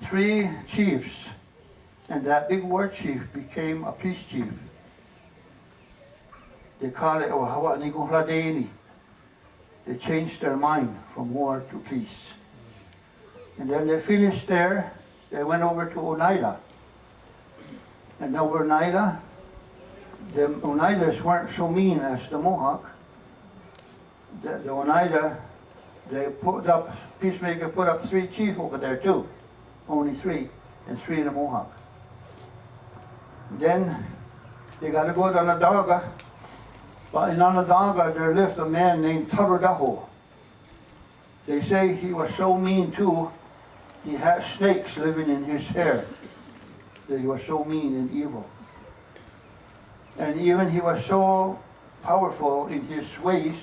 3 chiefs, and that big war chief became a peace chief. They call it They changed their mind from war to peace. And then they finished there, they went over to Oneida. And over Oneida, the Oneidas weren't so mean as the Mohawk. The Oneida, they put up, Peacemaker put up 3 chiefs over there too. Only 3, and 3 in the Mohawk. Then they got to go to Onondaga. But in Onondaga there lived a man named Tarudaho. They say he was so mean too, he had snakes living in his hair. That he was so mean and evil. And even he was so powerful in his ways,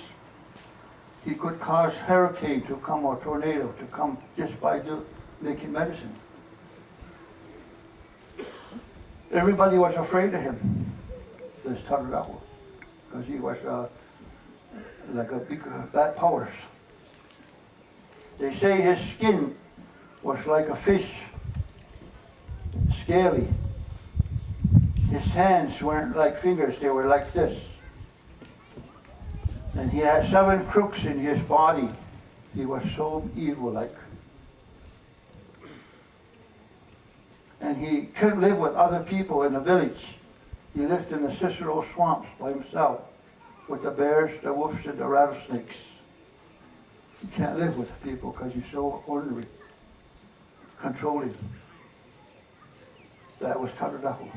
he could cause hurricane to come or tornado to come just by making medicine. Everybody was afraid of him, this Tarudaho, because he was like a big, bad powers. They say his skin was like a fish, scaly. His hands weren't like fingers, they were like this. And he had 7 crooks in his body. He was so evil-like. And he couldn't live with other people in the village. He lived in the Cicero swamps by himself with the bears, the wolves, and the rattlesnakes. He can't live with people because he's so ornery, controlling. That was Tarudaho.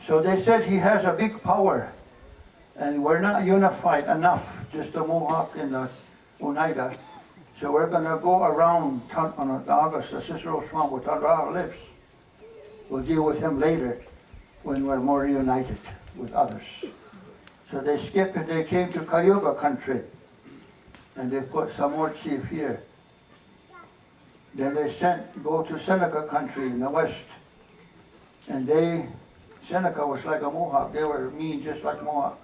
So they said he has a big power, and we're not unified enough, just the Mohawk and the Oneida. So we're going to go around on August, the Cicero swamp where Tarudaho lives. We'll deal with him later when we're more united with others. So they skipped and they came to Cayuga country, and they put some more chief here. Then they go to Seneca country in the west, and Seneca was like a Mohawk. They were mean just like Mohawk.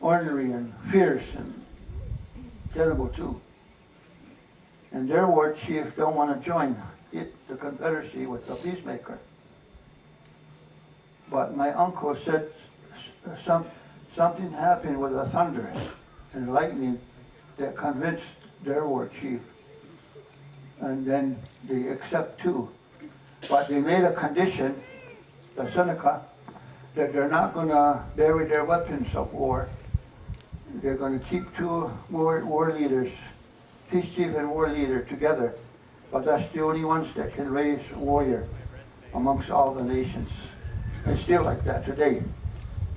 Ornery and fierce and terrible too. And their war chief don't want to join the Confederacy with the Peacemaker. But my uncle said something happened with the thunder and lightning that convinced their war chief. And then they accept too. But they made a condition, the Seneca, that they're not going to bury their weapons of war. They're going to keep 2 war leaders, peace chief and war leader, together. But that's the only ones that can raise a warrior amongst all the nations. It's still like that today.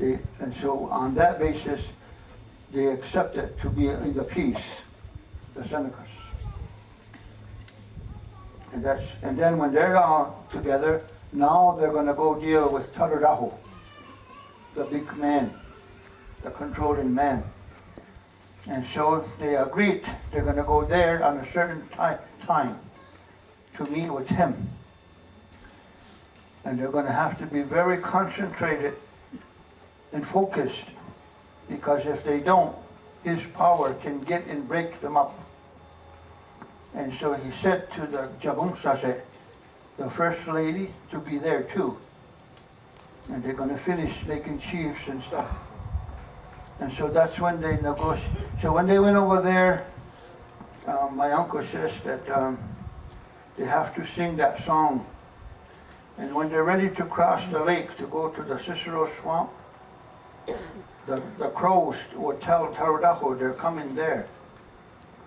And so on that basis, they accept it to be in the peace, the Senecas. And then when they're all together, now they're going to go deal with Tarudaho, the big man, the controlling man. And so they agreed they're going to go there on a certain time to meet with him. And they're going to have to be very concentrated and focused, because if they don't, his power can get and break them up. And so he said to the Jabungsase, the first lady, to be there too. And they're going to finish making chiefs and stuff. And so that's when they negotiate. So when they went over there, my uncle says that they have to sing that song. And when they're ready to cross the lake to go to the Cicero swamp, the crows would tell Tarudaho they're coming there.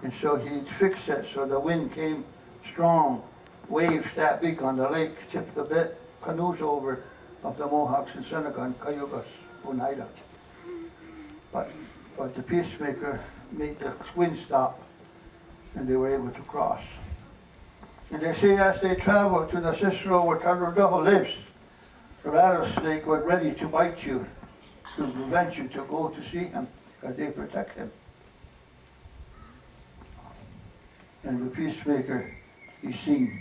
And so he'd fix it so the wind came strong, waves that big on the lake, tipped the canoes over of the Mohawks and Seneca and Cayugas, Oneida. But the Peacemaker made the wind stop, and they were able to cross. And they say as they traveled to the Cicero where Tarudaho lives, the rattlesnake was ready to bite you, to prevent you to go to see him, because they protect him. And the Peacemaker, he seen,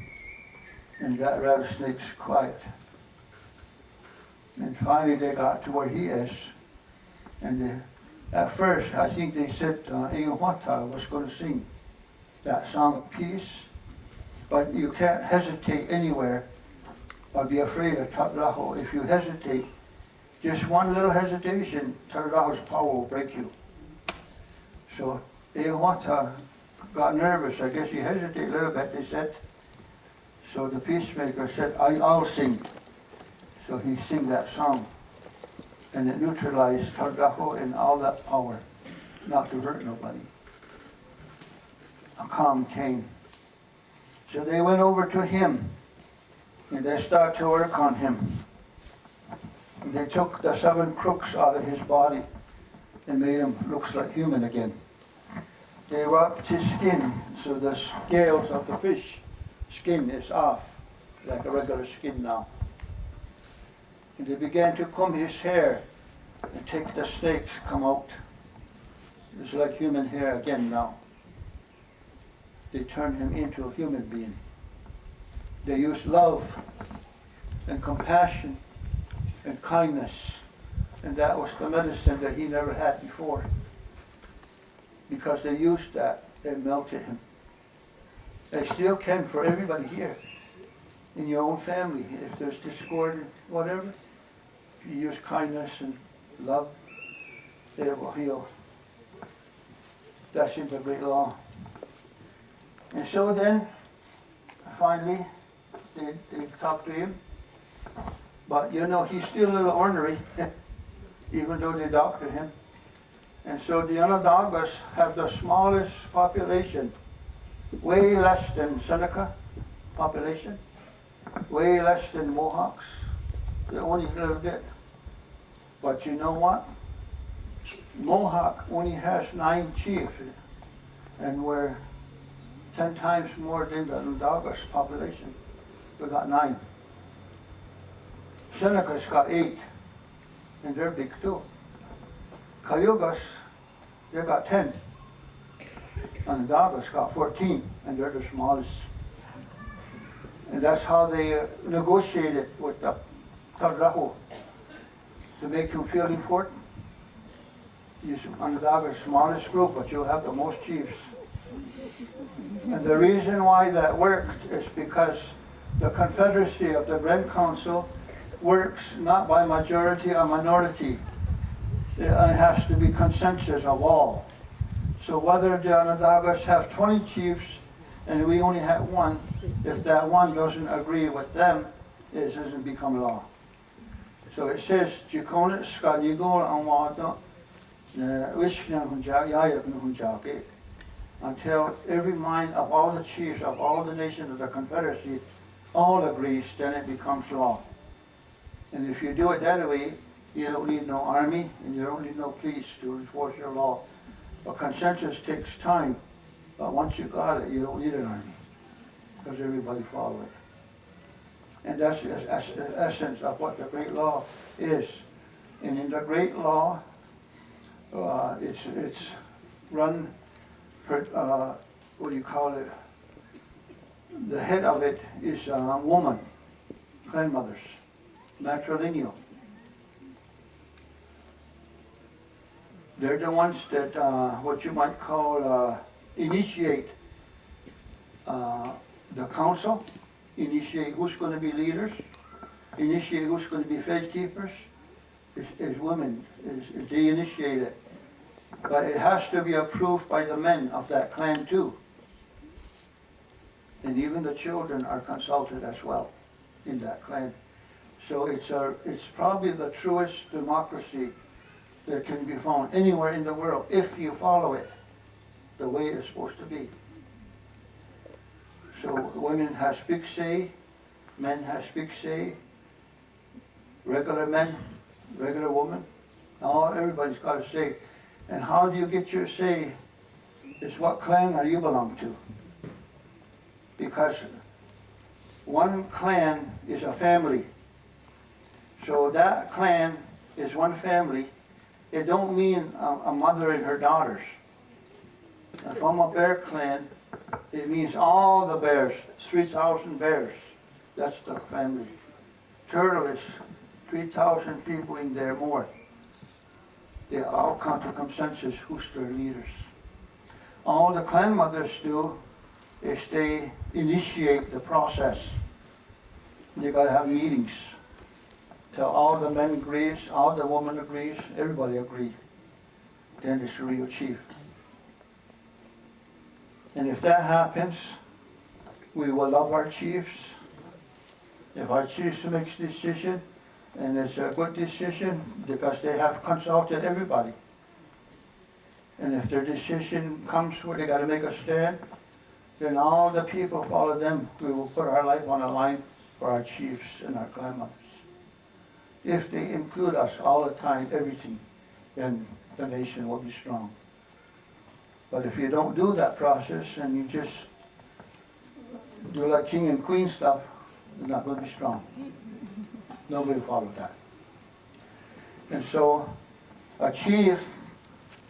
and that rattlesnake's quiet. And finally they got to where he is, and at first I think they said Iwata was going to sing that song of peace, but you can't hesitate anywhere or be afraid of Tarudaho. If you hesitate, just one little hesitation, Tarudaho's power will break you. So Iwata got nervous. I guess he hesitated a little bit, they said. So the Peacemaker said, I'll sing. So he sang that song. And it neutralized Tardaho and all that power, not to hurt nobody. A calm came. So they went over to him, and they started to work on him. And they took the 7 crooks out of his body and made him look like human again. They wrapped his skin, so the scales of the fish skin is off, like a regular skin now. And they began to comb his hair and take the snakes come out. It's like human hair again now. They turned him into a human being. They used love and compassion and kindness, and that was the medicine that he never had before. Because they used that, it melted him. They still can for everybody here, in your own family. If there's discord and whatever, if you use kindness and love, it will heal. That's in the great law. And so then, finally, they talked to him. But you know, he's still a little ornery, even though they doctored him. And so the Onondagas have the smallest population, way less than Seneca population, way less than Mohawks. They're only a little bit. But you know what? Mohawk only has 9 chiefs, and we're 10 times more than the Onondagas population. We got 9. Seneca's got 8, and they're big too. Cayugas, they got 10. Onondagas got 14, and they're the smallest. And that's how they negotiated with the Tardaho to make him feel important. Onondaga's smallest group, but you'll have the most chiefs. And the reason why that worked is because the Confederacy of the Grand Council works not by majority or minority. It has to be consensus of all. So whether the Onondagas have 20 chiefs and we only have 1, if that 1 doesn't agree with them, it doesn't become law. So it says, until every mind of all the chiefs of all the nations of the Confederacy all agrees, then it becomes law. And if you do it that way, you don't need no army and you don't need no police to enforce your law. But consensus takes time. But once you got it, you don't need an army because everybody follows it. And that's the essence of what the great law is. And in the great law, it's run, what do you call it? The head of it is a woman, grandmothers, matrilineal. They're the ones that, what you might call, initiate the council, initiate who's going to be leaders, initiate who's going to be fed keepers, is women, they initiate it. But it has to be approved by the men of that clan too. And even the children are consulted as well in that clan. So it's probably the truest democracy that can be found anywhere in the world if you follow it the way it's supposed to be. So women has big say, men has big say, regular men, regular women, everybody's got a say. And how do you get your say is what clan are you belong to? Because one clan is a family. So that clan is one family. It don't mean a mother and her daughters. If I'm a bear clan, it means all the bears, 3,000 bears. That's the family. Turtle is 3,000 people in there more. They all come to consensus who's their leaders. All the clan mothers do is they initiate the process. They gotta have meetings till all the men agrees, all the women agrees, everybody agrees. Then it's a real chief. And if that happens, we will love our chiefs. If our chiefs makes a decision, and it's a good decision, because they have consulted everybody. And if their decision comes where they got to make a stand, then all the people follow them. We will put our life on the line for our chiefs and our clan mothers. If they include us all the time, everything, then the nation will be strong. But if you don't do that process and you just do like king and queen stuff, you're not going to be strong. Nobody will follow that. And so, a chief,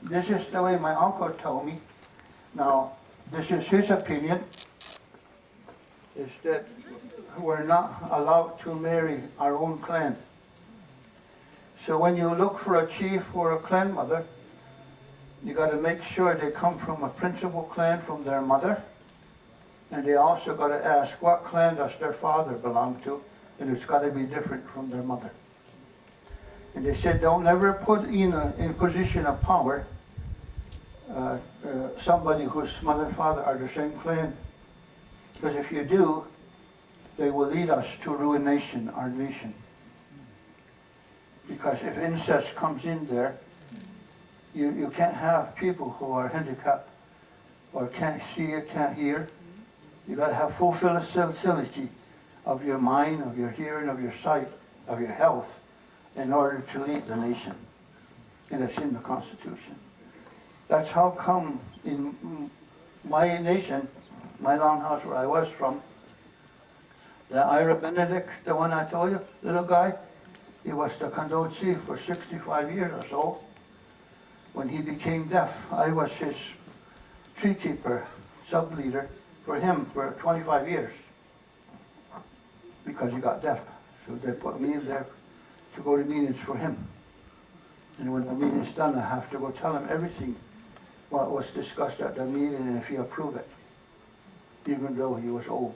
this is the way my uncle told me. Now, this is his opinion, is that we're not allowed to marry our own clan. So when you look for a chief or a clan mother, you got to make sure they come from a principal clan from their mother, and they also got to ask what clan does their father belong to, and it's got to be different from their mother. And they said don't never put in a position of power somebody whose mother and father are the same clan, because if you do, they will lead us to ruination, our nation. Because if incest comes in there, you can't have people who are handicapped or can't see or can't hear. You got to have full facility of your mind, of your hearing, of your sight, of your health, in order to lead the nation. And it's in the Constitution. That's how come in my nation, my longhouse where I was from, the Ira Benedict, the one I told you, little guy, he was the condo chief for 65 years or so. When he became deaf, I was his tree keeper, sub-leader for him for 25 years because he got deaf. So they put me in there to go to meetings for him. And when the meeting's done, I have to go tell him everything, what was discussed at the meeting, and if he approved it, even though he was old,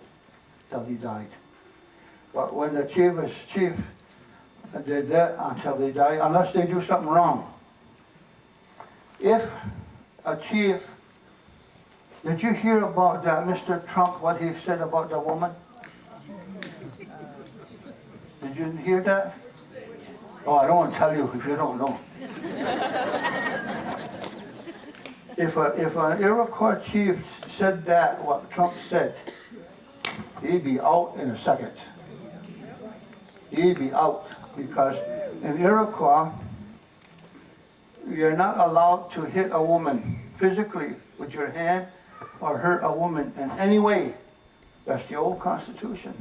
till he died. But when the chief is chief, they're there until they die, unless they do something wrong. If a chief, did you hear about that Mr. Trump, what he said about the woman? Did you hear that? Oh, I don't want to tell you if you don't know. If an Iroquois chief said that, what Trump said, he'd be out in a second. He'd be out, because in Iroquois, you're not allowed to hit a woman physically with your hand or hurt a woman in any way. That's the old Constitution.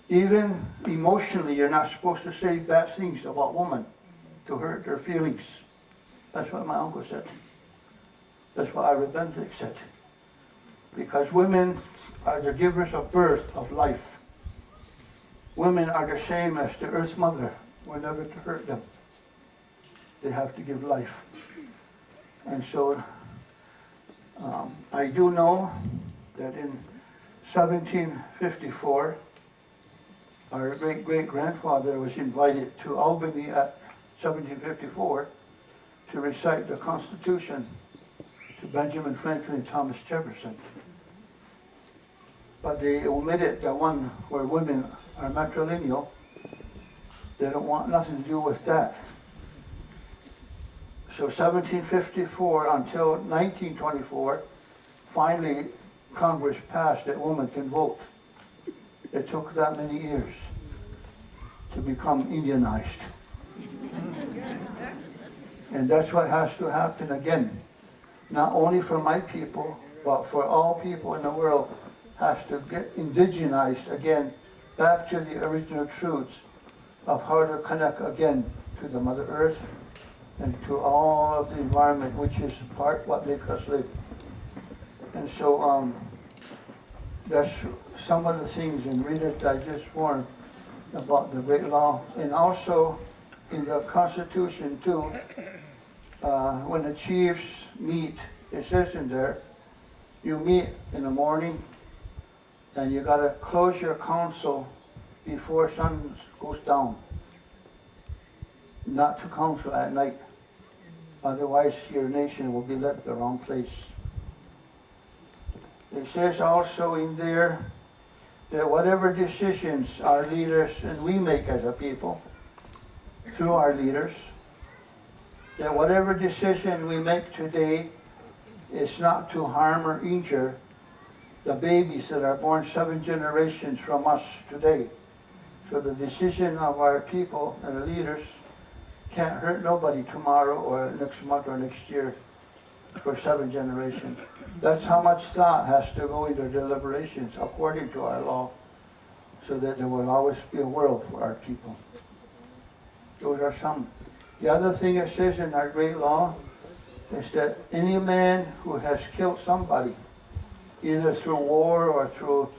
Even emotionally, you're not supposed to say bad things about women to hurt their feelings. That's what my uncle said. That's what Ira Benedict said. Because women are the givers of birth, of life. Women are the same as the Earth's mother. We're never to hurt them. They have to give life. And so I do know that in 1754, our great-great-grandfather was invited to Albany at 1754 to recite the Constitution to Benjamin Franklin and Thomas Jefferson. But they omitted the one where women are matrilineal. They don't want nothing to do with that. So 1754 until 1924, finally Congress passed that women can vote. It took that many years to become Indianized. And that's what has to happen again. Not only for my people, but for all people in the world, has to get indigenized again, back to the original truths of how to connect again to the Mother Earth and to all of the environment, which is part what makes us live. And so that's some of the things in Reader's Digest form about the great law. And also in the Constitution too, when the chiefs meet, it says in there, you meet in the morning and you got to close your council before sun goes down. Not to council at night. Otherwise your nation will be led the wrong place. It says also in there that whatever decisions our leaders and we make as a people, through our leaders, that whatever decision we make today is not to harm or injure the babies that are born 7 generations from us today. So the decision of our people and the leaders can't hurt nobody tomorrow or next month or next year for 7 generations. That's how much thought has to go into deliberations according to our law, so that there will always be a world for our people. Those are some. The other thing it says in our great law is that any man who has killed somebody, either through war or through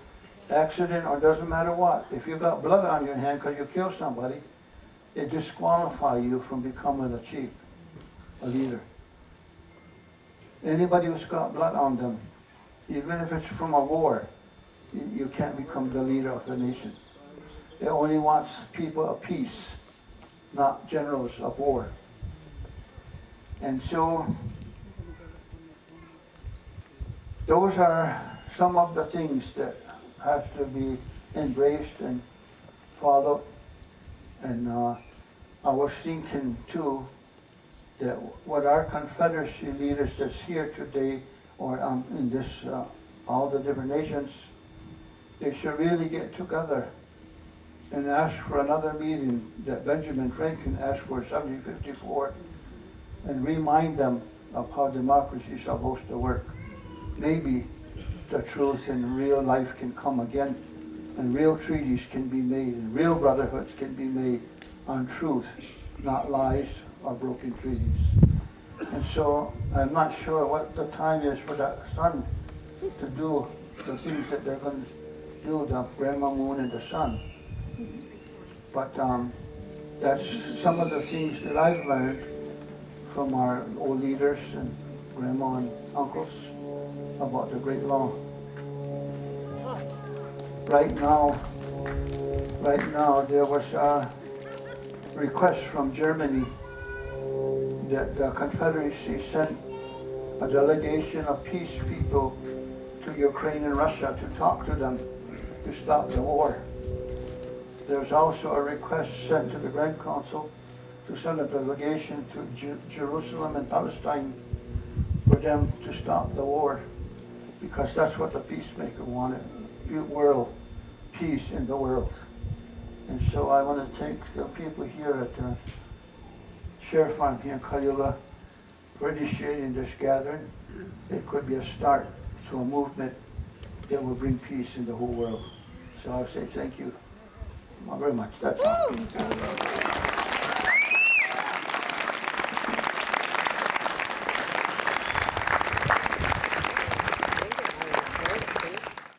accident or doesn't matter what, if you've got blood on your hand because you killed somebody, it disqualifies you from becoming a chief, a leader. Anybody who's got blood on them, even if it's from a war, you can't become the leader of the nation. It only wants people of peace, not generals of war. And so, those are some of the things that have to be embraced and followed. And I was thinking too, that what our Confederacy leaders that's here today, or in this, all the different nations, they should really get together and ask for another meeting that Benjamin Franklin asked for in 1754, and remind them of how democracy is supposed to work. Maybe the truth in real life can come again, and real treaties can be made, and real brotherhoods can be made on truth, not lies or broken treaties. And so I'm not sure what the time is for that sun to do the things that they're going to do, the Grandma Moon and the sun. But that's some of the things that I've learned from our old leaders and grandma and uncles about the Great Law. Right now there was a request from Germany that the Confederacy sent a delegation of peace people to Ukraine and Russia to talk to them to stop the war. There was also a request sent to the Grand Council to send a delegation to Jerusalem and Palestine for them to stop the war, because that's what the Peacemaker wanted, world peace in the world. And so I want to thank the people here at the Sheriff Farm here in Cayuga for initiating this gathering. It could be a start to a movement that will bring peace in the whole world. So I'll say thank you very much. That's all.